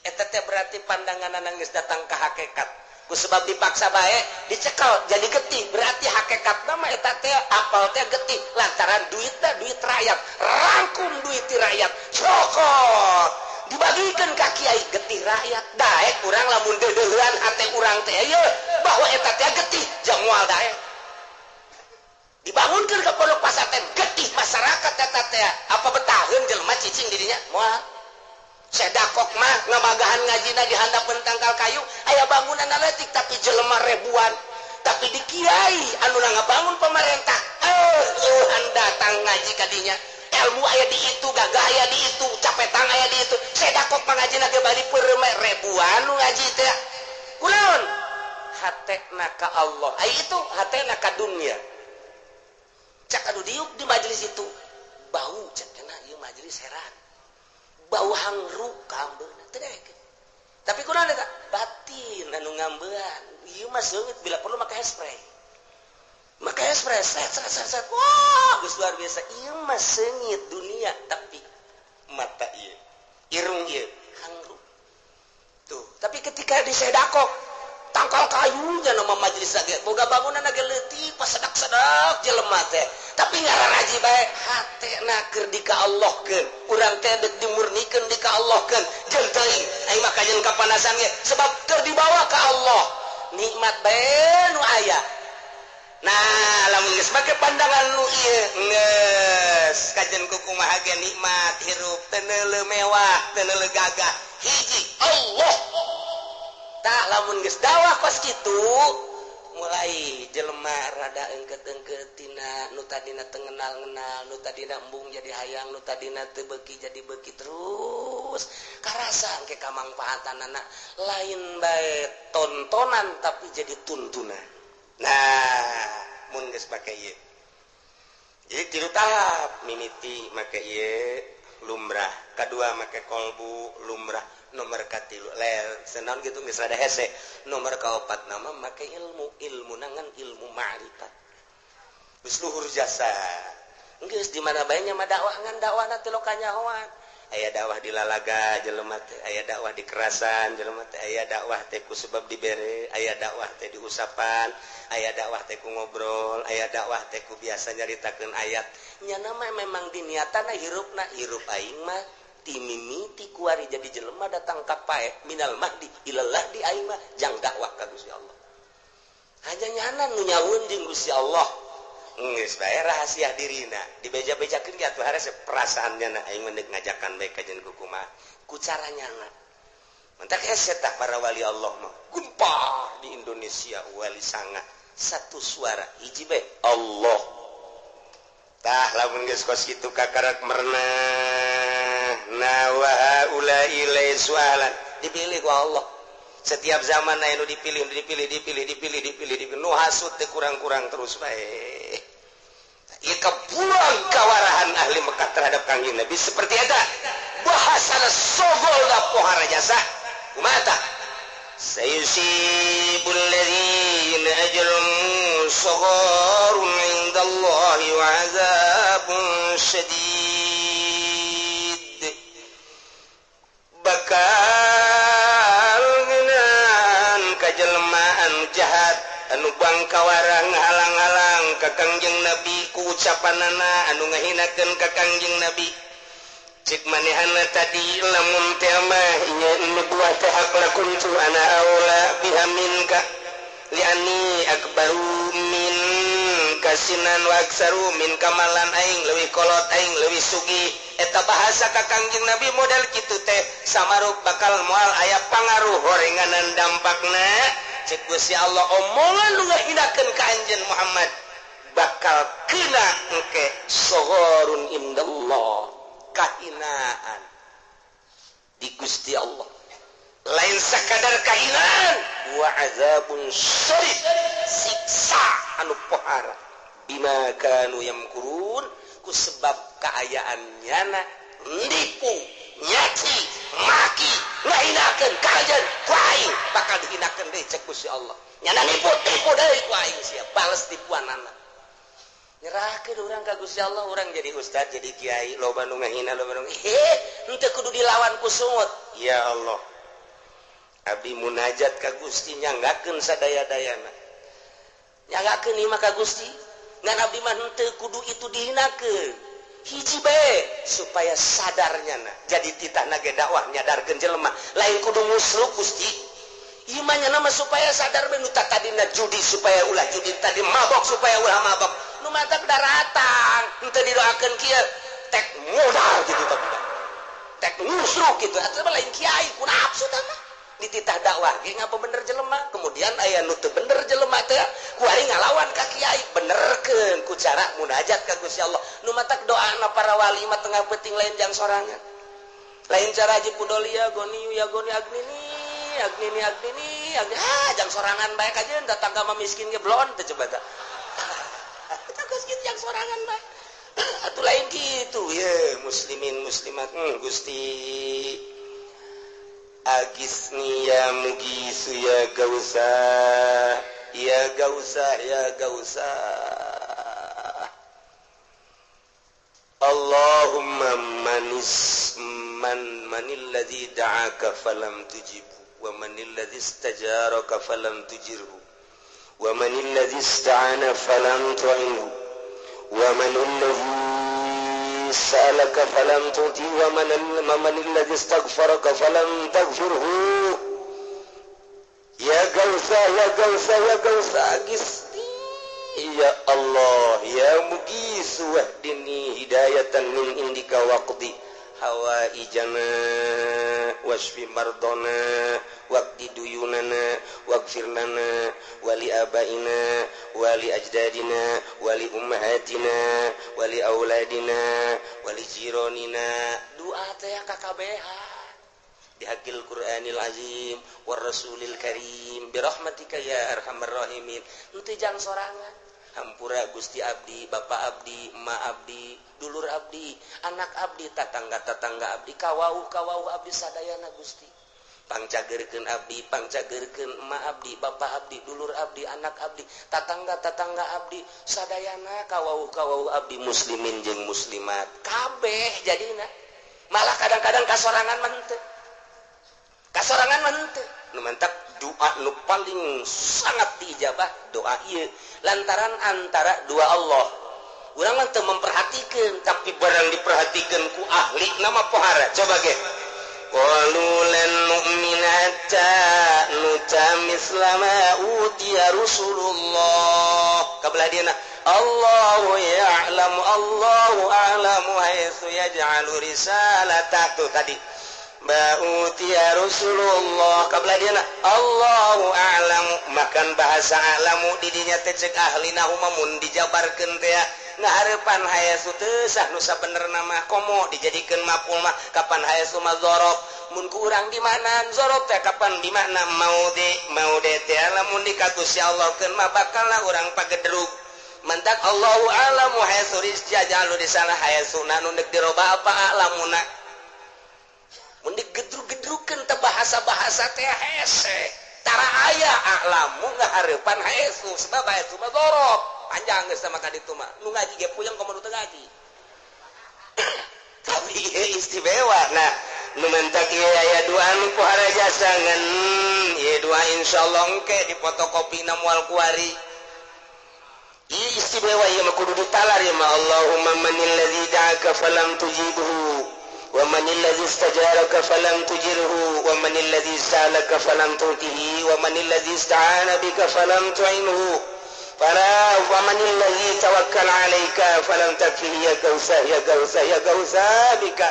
eta teh berarti pandangan geus datang ka hakikat ku sebab dipaksa bae dicekel jadi getih berarti hakikatna mah eta teh apel teh getih lantaran duitna duit rakyat rangkum duit ti rakyat cokot dibagikeun ka kiai getih rakyat daek urang lamun deudeuhan hate urang teh ieu bahwa eta teh getih jang moal daek dibangunkeun ka pondok pasaten getih masyarakat eta teh apa betaheun jelema cicing di dinya moal sedakok mah ngamagahan ngajina di handapeun tangkal kayu aya bangunan letik tapi jelema ribuan tapi di kiai anu ngabangun pemerintah datang ngaji ka dinya ilmu aya di itu gagah aya di itu capetang aya di itu sedakok mah ngajina ge bari peureum ribuan nu ngaji teh kunaon hatena ka Allah ai itu hatena ka dunya cak adu diuk di majelis itu bau cak kena ieu majelis heran bau hangru kambeuna teh dek tapi kunaon eta batin anu ngambean ieu mah seungit bila perlu make spray set wah geus luar biasa ieu mah seungit dunia tapi mata ieu irung ieu hangru tuh tapi ketika di sedakok tangkal kayunya nama majelis lagi boga bangunan lagi leutik pas sedak-sedak jelema teh tapi ngaran aji bae hatena keur di ka Allah keun urang teh deuk dimurnikeun di ka Allah keun jeung teuing aing mah kajen kapanasan ge sebab keur dibawa ka Allah nikmat bae nu aya nah lamun geus make pandangan nu ieu geus kajen kumaha ge nikmat hirup teu neuleuh mewah teu neuleuh gagah hiji Allah tah lamun geus dawah kos kitu mulai jelema rada engket-engket tina nu tadina teu ngenal-ngenal nu tadina embung jadi hayang nu tadina teu beuki jadi beuki terus karasa engke kamangpaatanana lain bae tontonan tapi jadi tuntunan nah mun geus make ieu jadi tilu tahap mimiti make ieu lumrah kadua make kolbu lumrah nomor katilu lel senaon gitu geus rada hese nomor kaopat nama make ilmu nangan ilmu ma'rifat geus luhur jasa geus di mana bae nya mah dakwah ngan dakwahna teh loka nyahoan aya dakwah di lalaga jelema teh aya dakwah di kerasan jelema teh aya dakwah teh ku sebab dibere aya dakwah teh di usapan aya dakwah teh ku ngobrol aya dakwah teh ku biasa nyaritakeun ayat nya nama memang diniatana hirupna hirup aing mah timimiti kuari jadi jelema datang ka pae minal mahdi ilallah di aing mah jang dakwah ka Gusti Allah hanya nyanan nu nyaun jeung Gusti Allah geus bae rahasia dirina dibeja-bejakeun ge atuh hareup perasaannya na aing mah ngajakan bae kajen kumaha ku caranya na mentak hese tah para wali Allah mah gumpar di Indonesia wali sanga satu suara hiji bae Allah tah lamun geus kos kitu kakarak merenah nawa ulai sualan dipilih ku Allah setiap zaman anu dipilih nu hasud teh kurang-kurang terus bae ieu kapulang kawarahan ahli Mekah terhadap Kangjeng Nabi seperti eta bahasana sogolna pohara jasa kumaha tah sayusibul ladzina ajrum sagharun indallahi wa azabun syadid bakal ngeunaan kajelmaan jahat anu bangkawarang halang-halang ka Kangjeng Nabi ku ucapanana anu ngahinakeun ka Kangjeng Nabi cik manehana tadi lamun teh mah nya nubuah teh kuntu ana aula biha minka liani akbaru min kasinan wa aksaru min kamalan aing leuwih kolot aing leuwih sugih eta bahasa ka Kangjeng Nabi model kitu teh samaruk bakal moal aya pangaruh horenganan dampakna cek Gusti Allah omongan nu ngahinakeun ka anjeun Muhammad bakal kena engke soghorun indallah kahinaan di Gusti Allah lain sakadar kahinaan wa azabun syadid siksa anu pohara bima kanu yamkurun ku sebab kaayaannya na nipu nyaci maki ngahinakeun ka anjeun ku aing bakal dihinakeun deui cek Gusti Allah nyana nipu-nipu deui ku aing sia bales tipuanana nyerahkeun urang ka Gusti Allah urang jadi ustad jadi kiai loba nu ngahina loba nu henteu kudu dilawan ku sungut ya Allah abdi munajat ka Gusti nyanggakeun sadaya-dayana nyanggakeun ieu mah ka Gusti ngan abdi mah henteu kudu itu dihinakeun hiji bae supaya sadarnya na jadi titahna ge dakwah nyadarkeun jelema lain kudu musruk Gusti ieu mah nama supaya sadar bae nu tadina judi supaya ulah judi tadi mabok supaya ulah mabok nu mantap daratang henteu didoakeun kieu tek modal gitu tapi tek musruk gitu atuh lain kiai ku nafsu tah mah dititah dakwah ge ngapa bener jelema kemudian aya nu teu bener jelema teh kuari ngalawan ka kiai benerkeun ku cara munajat ka Gusti Allah nu matak doana para wali mah tengah peuting lain jang sorangan lain cara Haji Pudolia goni ya goni agnini jang sorangan bae kajeun tetangga mah miskin ge blon teh coba tah eta geus kitu jang sorangan bae atuh lain kitu ye muslimin muslimat Gusti agisni ya mugisu ya gausa ya gausa ya gausa Allahumma manilladzi da'aka falam tujibu wa manil ladzi istajaraka falam tujirhu wa manil ladzi ista'ana falam tu'inhu wa manil ladzi sa'alaka falam tu'ti wa manil ladzi istaghfaraka falam taghfirhu ya gausa Gusti ya Allah ya mugisu wahdini hidayatan min indika waqdi hawaijana wasfi mardona waqdi duyunana waghfirlana wali abaina wali ajdadina wali ummahatina wali auladina wali jironina doa teh KKBH di hakil Qur'anil Azim war Rasulil Karim bi rahmatika ya arhamar rahimin henteu jang sorangan hampura Gusti abdi Bapak abdi emak abdi dulur abdi anak abdi tatangga abdi kawauh abdi sadayana Gusti pangcageurkeun abdi pangcageurkeun emak abdi Bapak abdi dulur abdi anak abdi tatangga abdi sadayana kawauh abdi muslimin jeung muslimat kabeh jadina malah kadang-kadang kasorangan menteu nu mantap doa nu paling sangat diijabah doa ieu lantaran antara dua Allah urang mah teu memperhatikeun tapi barang diperhatikeun ku ahli nama pohara coba ge qalu lan nu'minata nutamislama utiya Rasulullah kabelah dieuna Allahu a'lamu haitsu yaj'alu risalatahu tadi Ba'utiya Rasulullah kabelah dieuna Allahu a'lamu makan bahasa alamu di dinya teh ceuk ahli nahu mun dijabarkeun teh ngahareupan hayasu teu sah nu sabenerna mah komo dijadikeun maf'ul mah kapan hayasu mah dzarab mun ku urang di mana dzarab teh kapan di mana maude teh lamun dikagusi Allah keun mah bakalna urang pagedrug mantak Allahu a'lamu hayasu rizjalu di sana hayasuna nu deuk diroba apa alamuna mun digedruk-gedrukeun teh bahasa-bahasa teh hese tara aya a'lamu ngahareupan hayasu sebab hayasu mah dzarab panjang geus sama ka ditu mah nu ngaji ge puyeng komo nu teu ngaji tapi istimewa nah nu mentak ieu aya doa nu pohara jasangan ieu doa insyaallah engke dipotokopina moal kuari ieu istimewa ieu mah kudu ditalar ieu mah Allahumma manil ladzi da'aka falam tujibhu wa manil ladzi istajaraka falam tujirhu wa manil ladzi sa'alaka falam tu'tihi wa manil ladzi ista'ana bika falam tu'inhu fala wa manil ladzi tawakkala 'alaika falam takfihi ya gausa bika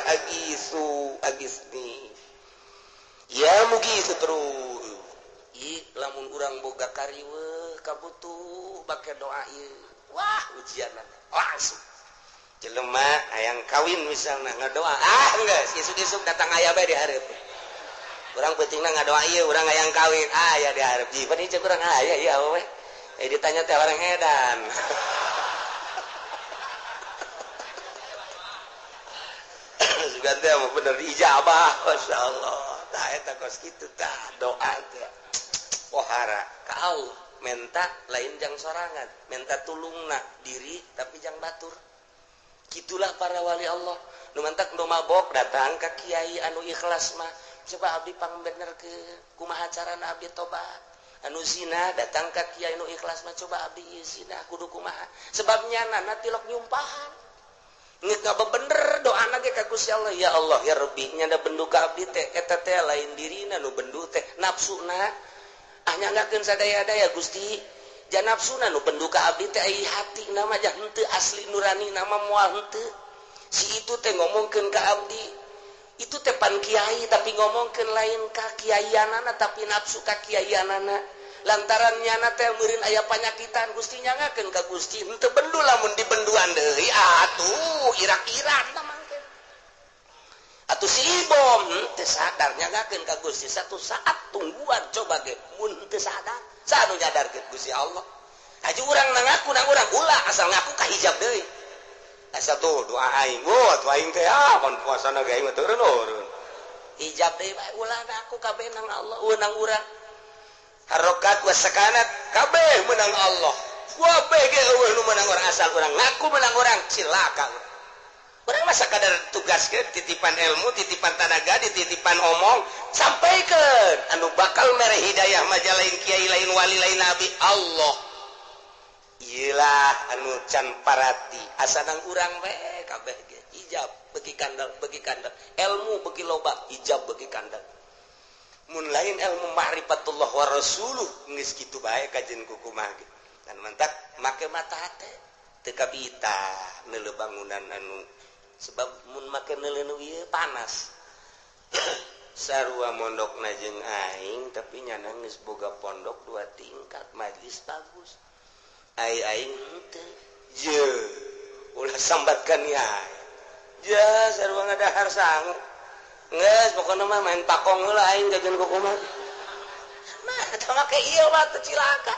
agisni ya mugisu terus lamun urang boga kariweuh kabutuh bake doa ieu wah ujianna langsung jelema hayang kawin misalna ngadoa geus isuk-isuk datang aya bae di hareup urang pentingna ngadoa ieu urang hayang kawin aya di hareup jiban ieu ceuk urang aya ieu we ditanya teh orang edan sugan teh mah bener diijabah masyaallah tah eta kos kitu tah doa teh pohara ka Allah menta lain jang sorangan menta tulungna diri tapi jang batur gitulah para wali Allah nu mantak nu mabok datang ka kiai anu ikhlas mah coba abdi pangbenerkeun kumaha carana abdi tobat anu zina datang ka kiai anu ikhlas mah coba abdi ieu zina kudu kumaha sebab nyanana tilok nyumpahan ngeuk ngabebener doana ge ka Gusti Allah ya Allah ya Rabbi nyanda bendu ka abdi teh eta teh lain dirina nu bendu teh nafsuna nyanggakeun sadaya-daya Gusti jangan nafsuna nu bendu ka abdi teh ai hati nama jah henteu asli nurani nama moal henteu si itu teh ngomongkeun ka abdi itu teh pan kiai tapi ngomongkeun lain ka kiaianana tapi nafsu ka kiaianana lantaran nyana teh meureun aya panyakitan Gusti nyangakeun ka Gusti henteu bendu lamun dibenduan deui atuh irak-irak tah mangke atuh si ibom teu sadar nyangakeun ka Gusti satu saat tungguan coba ge mun teu sadar sanu nyadarkeun Gusti Allah haji urang nangaku nang urang ulah asal ngaku kahijab deui asa tuh doa aing tuh aing teh mun puasana ge aing mah teu reun hijab deui bae ulah ngaku kabeh nang Allah nang urang harokat wa sakanat kabeh menang Allah kabeh ge eueuh nu menang urang asal urang ngaku menang urang cilaka orang masa kadar tugas ke titipan ilmu titipan tanaga dititipan omong sampaikan anu bakal mere hidayah majalah lain kiai lain wali lain nabi Allah iyalah anu can parati asanang urang we kabeh ge ijab beki kandal ilmu beki loba ijab beki kandal mun lain ilmu ma'rifatullah wa rasuluh geus kitu bae kajen kukumah ge kan mantap make mata hate teu kabita neuleuh bangunan anu sebab mun make neuleuh ieu panas sarua mondokna jeung aing tapi nyana geus boga pondok 2 tingkat majlis bagus aing henteu je ulah sambatkan ya sarua ngadahar sangu geus pokona mah main pakong heula aing jajan kukumah mah eta make ieu mah teu cilaka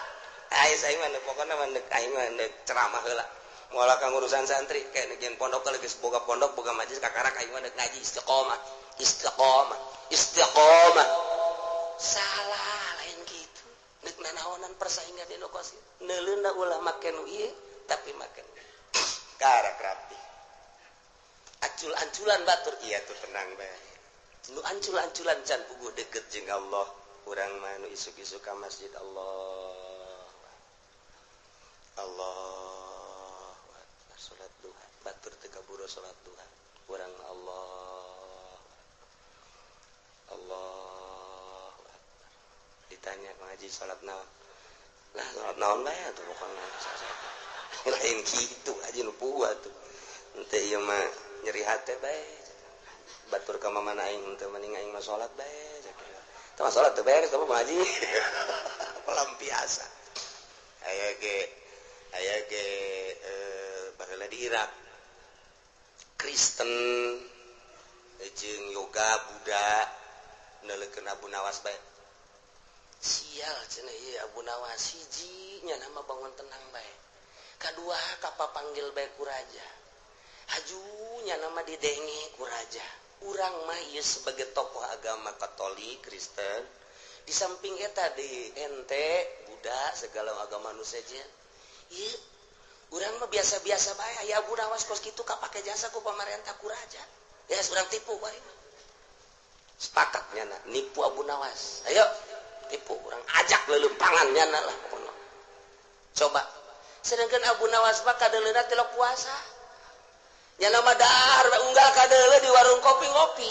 aing mah pokona mah aing mah ceramah heula moal kang urusan santri kayak negeun pondok kalau geus boga pondok boga majelis kakarak aing mah ngaji istiqomah salah lain gitu neuk nanaonan persaingan di lokasi neuleuh ulah make nu ieu tapi make karak rapi acul-anculan batur iya tuh tenang bae nu ancul-anculan can puguh deket jeung Allah urang mah nu isuk-isuk ka masjid Allah salat duha batur teu kaburu salat duha urang Allah ditanya ngaji salat naon lah salat naon bae atuh pokona lain kitu aja nu puguh atuh henteu ieu mah nyeri hate bae batur ka mamana aing henteu mending aing mah salat bae tah salat teu beres tapi ngaji pelampiasan aya ge baheula di Irak Kristen jeung yoga Buddha neuleukeun Abu Nawas bae sial cenah ieu Abu Nawas hiji nya nama bangun tenang bae kadua kapapanggil bae ku raja hajunya nama didenge ku raja urang mah ieu sebagai tokoh agama Katolik Kristen di samping eta di ente Buddha segala agama nu sejen ieu urang mah biasa-biasa bae aya Abu Nawas kos kitu kapake jasa ku pamarentah ku raja ya urang tipu bae sepakat nyana nipu Abu Nawas ayo tipu urang ajak leuleumpangan nyana lah pokona coba sedangkan Abu Nawas mah kadeuleuna teh puasa nya nama dahar unggal kadeule di warung kopi ngopi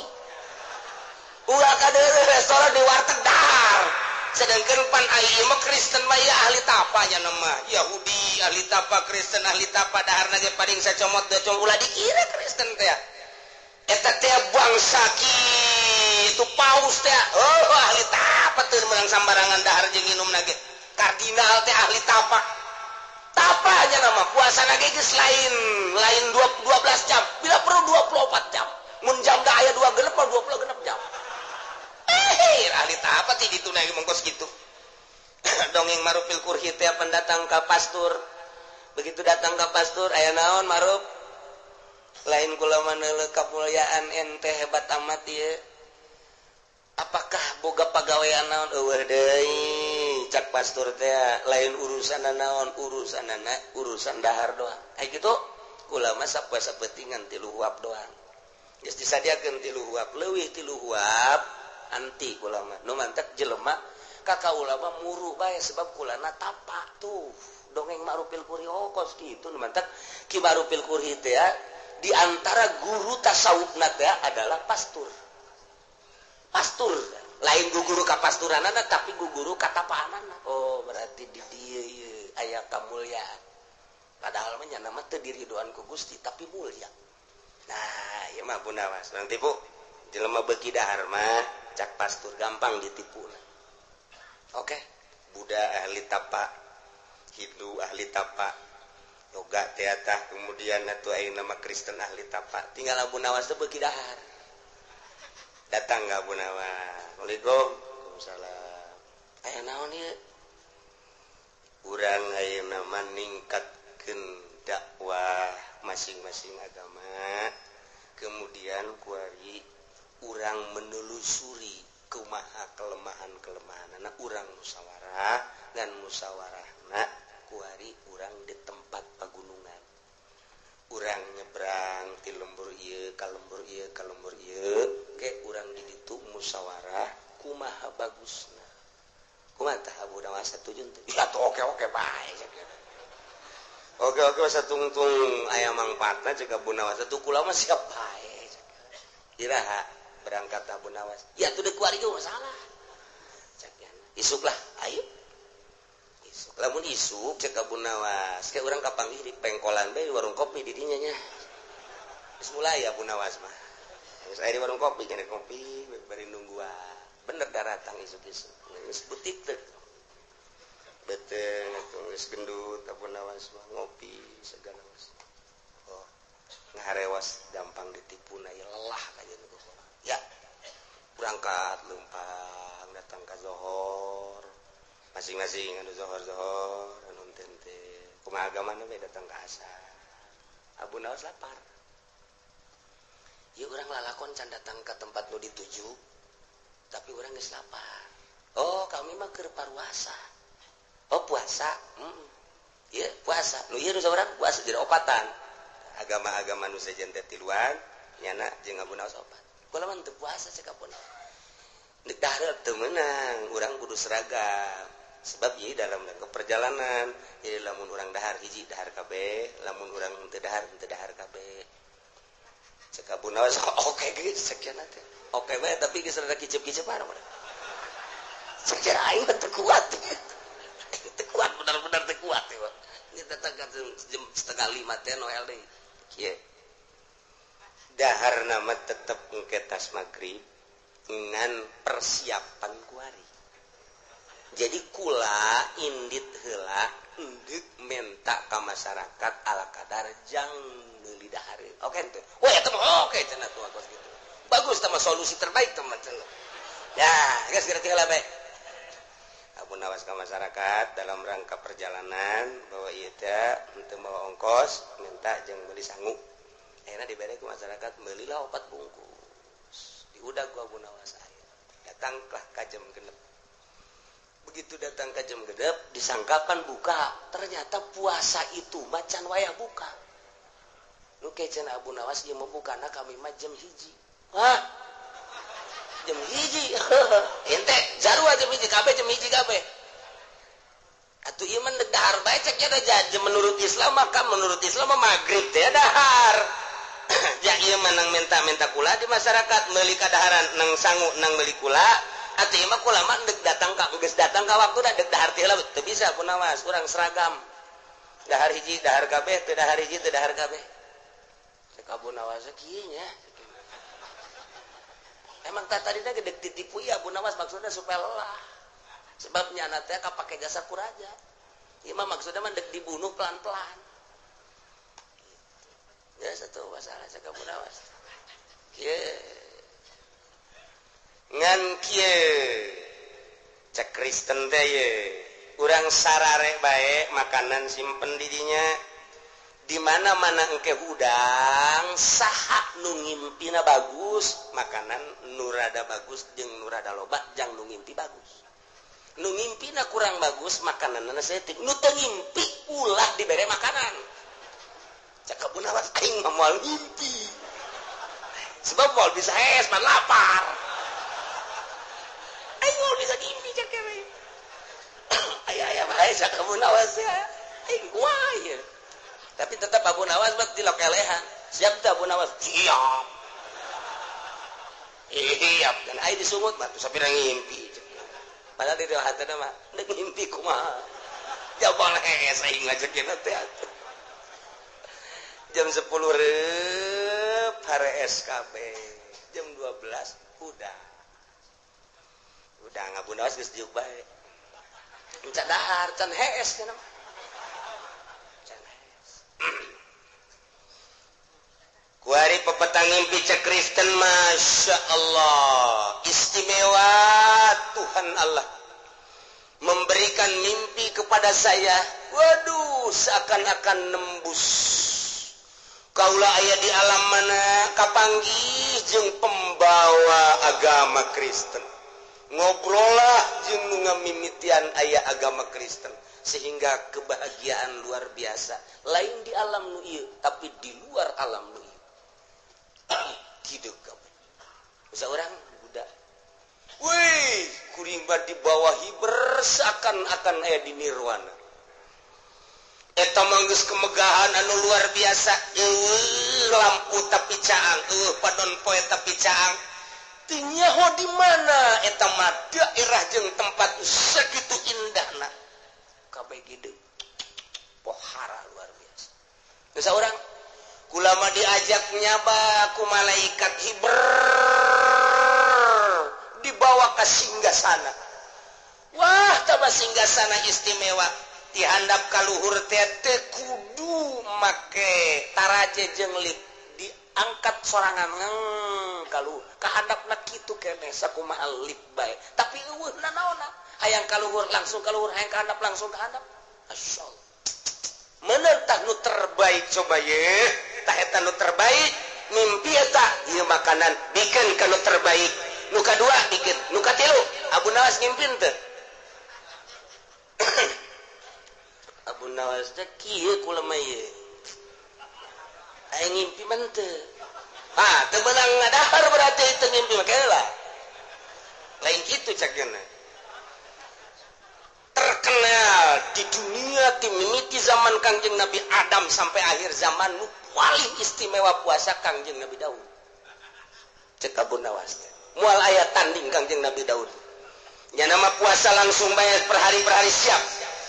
unggal kadeule restoran di warteg dahar sedangkan pan ieu mah Kristen mah ya ahli tapa nya nama Yahudi ahli tapa Kristen ahli tapa daharna ge paling sacomot da com ulah dikira Kristen teh eta teh bangsa kitu paus teh ahli tapa teu meunang sambarangan dahar jeung nginumna ge kardinal teh ahli tapa tapanya nama puasa lagi geus lain 12 jam bila perlu 24 jam mun jam da aya 2 genep 20 genep jam ahli tapa ti ditu na mongkos kitu dongeng marupil kurhi teh pendatang ka pastur begitu datang ka pastur aya naon marup lain kula maneuleuh kamulyaan ente hebat amat ieu apakah boga pagawean naon eueuh deui cak pastur teh lain urusan naon urusan dahar doang aya kitu kula mah sapoe sapetingan 3 huap doang geus disadiakeun 3 huap leuwih 3 huap anti kula mah nu mantep jelema ka kaula mah muru bae sebab kulana tapa tuh dongeng marupil kurhi kos kitu nu mantep ki marupil kurhi teh di antara guru tasawufna teh adalah pastur lain guguru kapasturanana tapi guguru katapaanana oh berarti di dieu aya kamulyaan padahal mah nya nama teu diridoan ku Gusti tapi mulia nah ieu mah Abu Nawas urang tipu jelema beuki dahar mah cak pastur gampang ditipuna oke Buddha ahli tapa Hindu ahli tapa yoga teatah kemudian atuh aya nama Kristen ahli tapa tinggal Abu Nawas teh beuki dahar datang ke Abu Nawas Waalaikumsalam aya naon ieu urang ayeuna mah ningkatkeun dakwah masing-masing agama kemudian kuari urang menelusuri kumaha kelemahan-kelemahanna urang musyawarah dan musyawarahna kuari urang di tempat pagunungan urang nyebrang ti lembur bagus kumaha tah Abu Nawas setuju teh ya tuh oke bae oke satungtung aya mangpaatna cek Abu Nawas tuh kula mah siap bae iraha berangkat Abu Nawas ya tuh deuk kuari ge masalah cek isuk lah ayo isuk lamun isuk cek Abu Nawas ke urang kapanggih di pengkolan bae di warung kopi di dinya nya geus mulai Abu Nawas mah geus aya di warung kopi kene kopi bari nungguan bener daratang isuk-isuk geus butik teh beteng geus gendut Abu Nawas mah ngopi segala macam oh ngarewas gampang ditipuna ya lelah kajian ya berangkat lempang datang ke zohor masing-masing anu zohor anu tente kumaha agamana we datang ke asar Abu Nawas lapar ya urang lalakon can datang ke tempat nu dituju tapi urang geus lapar oh kami mah keur paruasa oh puasa ya puasa nu ieu urang puasa jadi opatan agama-agama nu sejen teh tiluan nyana jeung Abu Nawas opat kula mah teu puasa cek Abu Nawas deuk dahar teu meunang urang kudu seragam sebab ieu dalam perjalanan jadi lamun urang dahar hiji dahar kabeh lamun urang teu dahar kabeh cek Abu Nawas oke geus cek cenah teh oke bae tapi geus rada kicep-kicepan cek aing teu kuat teu kuat benar-benar teu kuat ya ini datang jam 4:30 teh noel deui kieu dahar nama tetep engke tas magrib ngan persiapan kuari jadi kula indit heula endek menta ka masyarakat ala kadar jang deuli dahar oke teh wah eta mah oke cenah tuh gitu bagus teh solusi terbaik teh mah cenah ya geus gerti heula bae Abu Nawas ka masyarakat dalam rangka perjalanan bahwa ieu teh henteu bawa ongkos minta jeung beli sangu akhirnya dibere ku masyarakat belilah 4 bungkus diudag ku Abu Nawas datanglah ka jam 6 begitu datang ka jam 6 disangkakan buka ternyata puasa itu macan wayah buka nu kecen Abu Nawas ieu mah bukana kami mah jam 1 hah jam 1 ente jarua jam 1 kabeh jam 1 kabeh atuh ieu mah dahar bae cek nya jam menurut Islam maka menurut Islam magrib teh dahar ja ieu menang minta kula di masyarakat meuli kadaharan nang sangu nang meuli kula atuh ieu mah kula mah deuk datang ka geus datang ka waktu da deuk dahar teh heula teu bisa Abu Nawas urang seragam dahar hiji dahar kabeh teu dahar hiji teu dahar kabeh cek Abu Nawas kieu nya emang tadina gedeg ditipu ya Abu Nawas maksudnya supaya lelah sebab nyana teh kapake jasa kuraja ieu mah maksudnya mah deuk dibunuh pelan-pelan ya satu masalah cek Abu Nawas kieu ngan kieu cek Kristen teh ye urang sarare bae makanan simpen di dinya di mana-mana engke hudang saha nu ngimpina bagus makanan nu rada bagus jeung nu rada loba jang nu ngimpi bagus nu ngimpina kurang bagus makananna setik nu teu ngimpi ulah dibere makanan cak Abu Nawas aing mah moal ngimpi sebab moal bisa hees man lapar aing moal bisa ngimpi cak we aya bae cak Abu Nawas ya aing kumaha ieu tapi tetap Abu Nawas mah dilokelehan siap teh Abu Nawas siap siap dan aing disungut mah tuh sapira ngimpi padahal di hati mah deuk ngimpi kumaha ya boleh aing ngajekeun teh jam 10 reup hare SKB jam 12 udah Abu Nawas geus diuk bae encan dahar can hees cenah kuari pepetang ngimpi cek Kristen Masya Allah istimewa Tuhan Allah memberikan mimpi kepada saya waduh seakan-akan nembus kaulah aya di alam mana kapanggih jeung pembawa agama Kristen ngobrolah jeung ngamimitian aya agama Kristen sehingga kebahagiaan luar biasa lain di alam nu ieu tapi di luar alam nu ieu kieu kabeh bisa urang budak wih kuring bad di bawah hiber seakan-akan aya di nirwana eta manggeus kemegahan anu luar biasa lampu tapi caang padon poe tapi caang teu nyaho di mana eta mah daerah jeung tempat sakitu indahna kabeh gede pohara luar biasa geus saurang kula mah diajak nyaba ku malaikat hiber dibawa ka singgasana wah tabah singgasana istimewa ti handap ka luhur teh teu kudu make taraje jeung lip diangkat sorangan kalau ka handapna kitu keneh sakumaha lip bae tapi eueuhna naonna hayang ka luhur langsung ka luhur hayang ka handap langsung ka handap masyaallah menentang nu terbaik coba ye tah eta nu terbaik mimpi eta ieu makanan bikin ka nu terbaik nu kadua bikin nu katilu Abu Nawas ngimpin teu Abu Nawas teh kieu kula mah ye aya ngimpi mah teu teu beunang ngadahar berarti teu ngimpi mah kaela lain kitu cakna terkenal di dunia di mimiti zaman Kangjeng Nabi Adam sampai akhir zaman nu paling istimewa puasa Kangjeng Nabi Daud cek Abu Nawas moal aya tanding Kangjeng Nabi Daud nya nama puasa langsung bayar per hari siap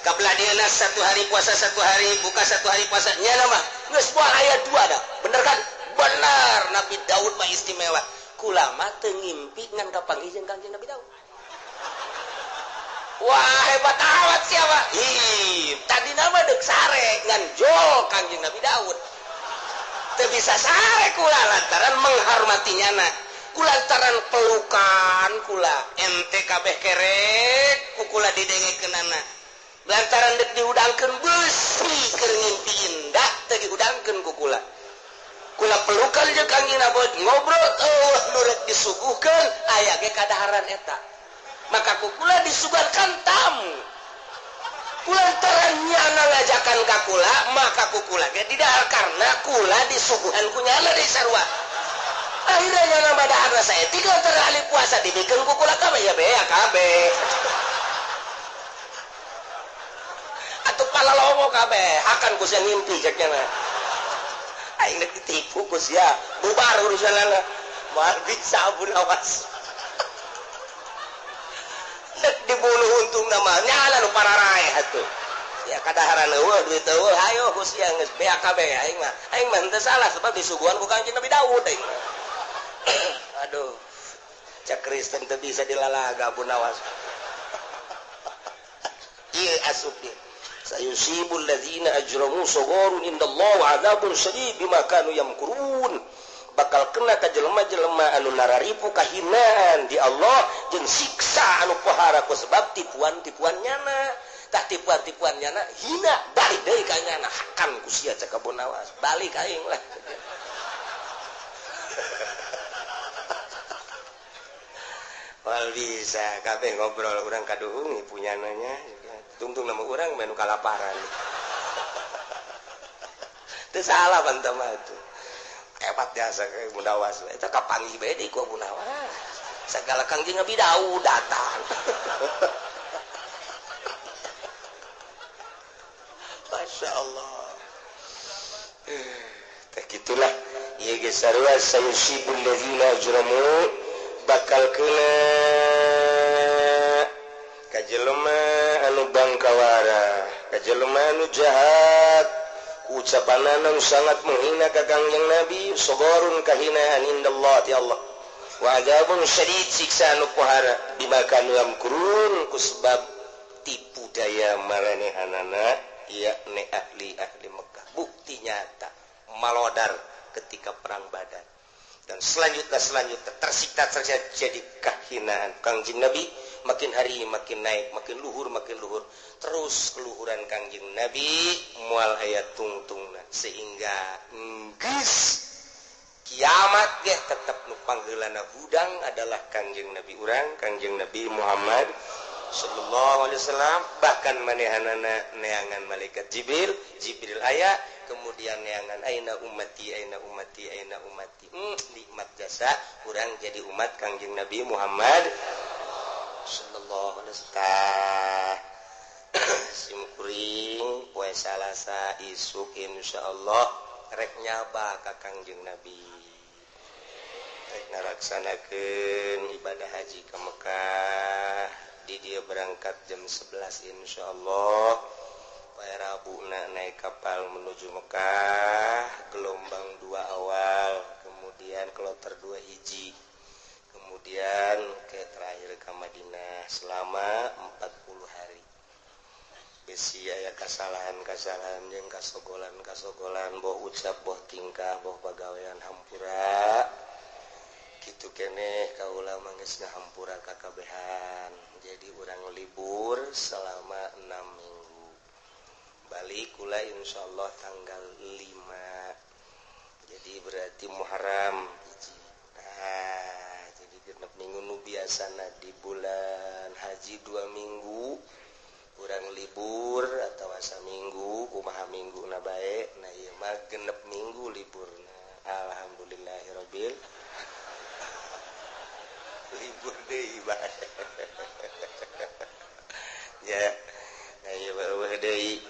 kabelah dieuna satu hari puasa satu hari buka satu hari puasa nya nama geus moal aya dua dah bener kan benar Nabi Daud mah istimewa kula mah teu ngimpi ngan kapanggih jeung Kangjeng Nabi Daud wah hebat awat siapa tadi nama dek sare ngan jol Kangjeng Nabi Daud teu bisa sare kula lantaran menghormatinya na kulantaran pelukan kula ente kabeh kerek kukula didengekeunana lantaran dek diudangkeun beusi keur ngimpi indah teu diudangkeun ku kula pelukan jeung Kangjeng Nabi ngobrol nu rek disuguhkeun aya ge kadaharan eta maka kukula disuguhkan tamu kulantaran nyana ngajakan ka kula maka kukula ge didahar karena kula disuguhan ku nyana di sarua akhirnya nyana badahar saya tiga terali puasa dibikeun kukula kabeh ya bea kabeh atuh palalongo kabeh akan ku sia ngimpi cek nyana aing rek ditipu ku sia bubar urusanna moal bisa Abu Nawas dek dibunuh untung nama nyala nu pararae atuh ya kadaharan eueuh duit eueuh hayo sia geus bea kabeh aing mah teu salah sebab disuguhan ku Kangjeng Nabi Daud aing aduh cak Kristen teu bisa dilalaga Abu Nawas ieu asupnya sayusibul ladzina ajramu sagharun indallahi wa adzabun syadid bima kanu yamkurun bakal kena ka jelema-jelema anu nararipu kahinaan di Allah jeung siksa anu pohara ku sebab tipuan-tipuan nyana tah tipuan-tipuan nyana hina balik deui ka nyana hakan ku sia cak Abu Nawas balik aing lah wal bisa kabeh ngobrol urang kaduhung punya nanya tungtung nama urang menu kalaparan teu salah bantah mah tuh hebat jasa ke Abu Nawas eta kapanggih bae deui ku Abu Nawas sagala Kangjeng Nabi Daud datang Masya Allah teh gitulah ieu ge sarua sayusibul ladzina ajramu bakal kena ka jelema anu bangkawara ka jelema anu jahat ucapanana sangat menghina ka Kangjeng Nabi sagharun kahinaan indallah ti Allah wa adzabun syadid siksa anu pohara bima kanu yamkurun ku sebab tipu daya maranehanana yakni ahli Mekah bukti nyata malodar ketika perang Badar dan selanjutnya tersikta terjadi kehinaan Kangjeng Nabi makin hari makin naik makin luhur terus keluhuran Kangjeng Nabi moal aya tungtungna sehingga geus kiamat ge tetep nu panggeulana hudang adalah Kangjeng Nabi urang Kangjeng Nabi Muhammad sallallahu alaihi wasallam bahkan manehanana neangan malaikat Jibril aya kemudian neangan aina ummati nikmat jasa urang jadi umat Kangjeng Nabi Muhammad insyaallah tah simkuring poe Salasa isuk insyaallah rek nyaba ka Kangjeng Nabi rek naraksanakeun ibadah haji ka Mekah di dia berangkat jam 11 insyaallah poe Rabuna naik kapal menuju Mekah gelombang 2 awal kemudian kloter 2 hiji kemudian ke terakhir ke Madinah selama 40 hari besi aya kasalahan-kasalahan jeung kasogolan boh ucap boh tingkah boh pagawean hampura kitu keneh kaula manggeus ngahampura kakabehan jadi urang libur selama 6 minggu balik kula insyaallah tanggal 5 jadi berarti Muharram hiji jadi genep minggu nu biasana di bulan haji 2 minggu kurang libur atau asa minggu kumaha minggu na bae nah ieu mah genep minggu liburna alhamdulillahirabbil libur deui bae ya nah ieu bae deui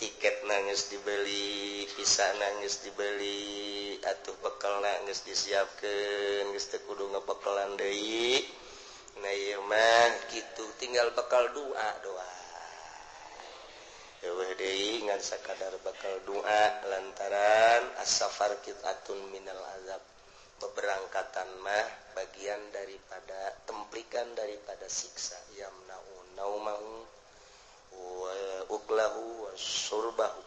tiket geus dibeli visa geus dibeli atuh bekelna geus disiapkeun geus teu kudu ngabekelan deui nah ieu mah kitu tinggal bekal doa eueuh deui ngan sakadar bakal doa lantaran as-safar qit'atun minal azab beberangkatan mah bagian daripada templikan daripada siksa yamnaun naumahu wa uklahu wa surbahu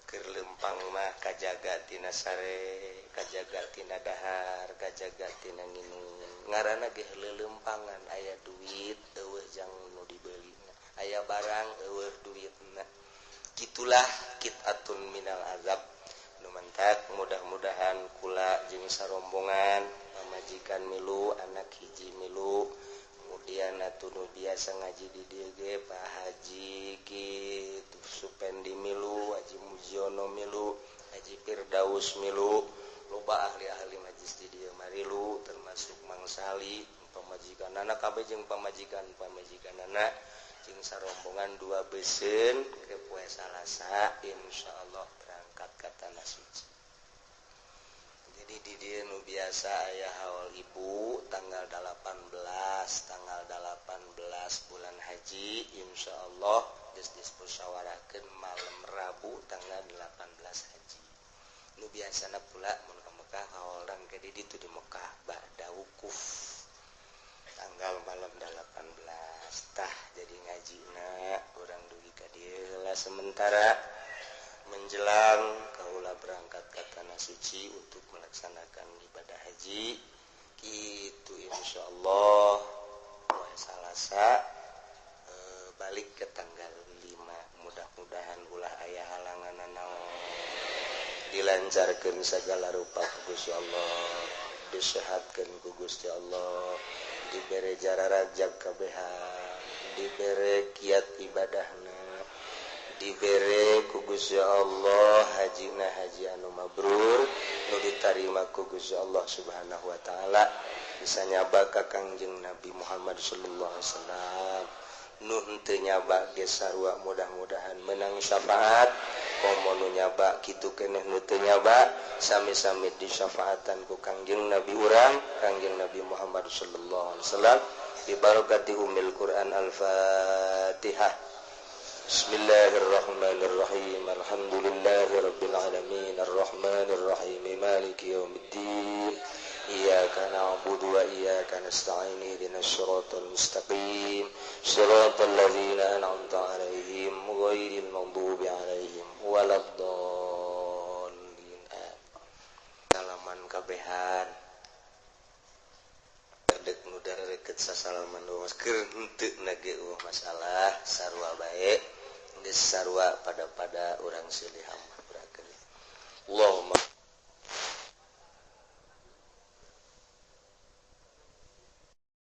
keur lempang mah kajaga tina sare kajaga tina dahar kajaga tina nginung ngaranna ge leuleumpangan aya duit eueuh jang nu dibeli aya barang eueuh duitna kitulah qit'atun minal azab nu mantak mudah-mudahan kula jeung sarombongan pamajikan milu anak hiji milu kemudian atuh nu biasa ngaji di dieu ge Pak Haji kitu Supendi milu Haji Mujiono milu Haji Firdaus milu loba ahli-ahli majlis di dieu marilu termasuk Mang Sali pamajikanana kabeh jeung pamajikanana jeung sarombongan 2 beuseun ke poe Salasa insyaallah berangkat ka tanah suci. Jadi di dieu nu biasa aya haul ibu tanggal 18 bulan haji insyaallah geus dimusyawarahkeun malam Rabu tanggal 18 haji. Nu biasana pula mun ka Mekah haul rang ke di ditu di Mekah ba'da wukuf tanggal malam 18 tah jadi ngajina urang dugi ka dieu lah sementara menjelang kaula berangkat ke tanah suci untuk melaksanakan ibadah haji kitu insyaallah poe Salasa balik ke tanggal 5 mudah-mudahan ulah aya halangan naon dilancarkeun sagala rupa ku Gusti Allah disehatkeun ku Gusti Allah dibere jararajak kabehan dibere kiat ibadahna dibere ku Gusti Allah hajina haji anu mabrur nu ditarima ku Gusti Allah Subhanahu wa taala bisa nyaba ka Kangjeng Nabi Muhammad sallallahu alaihi wasallam nu henteu nyaba ge sarua mudah-mudahan menang syafaat komo nu nyaba kitu keneh nu teu nyaba sami-sami disyafaatan ku Kangjeng Nabi urang Kangjeng Nabi Muhammad sallallahu alaihi wasallam bi barakati ummil Quran al-Fatihah. Bismillahirrahmanirrahim. Alhamdulillahirabbil alamin arrahmanir rahim maliki yaumiddin. Iyyaka na'budu wa iyyaka nasta'in ihdinas siratal mustaqim siratal ladzina an'amta 'alaihim ghairil maghdubi 'alaihim waladdallin. Salaman kabehan dek nu dareukeut sasalaman doos keur henteu na ge masalah sarua bae geus sarua pada urang silih hampurakeun Allahumma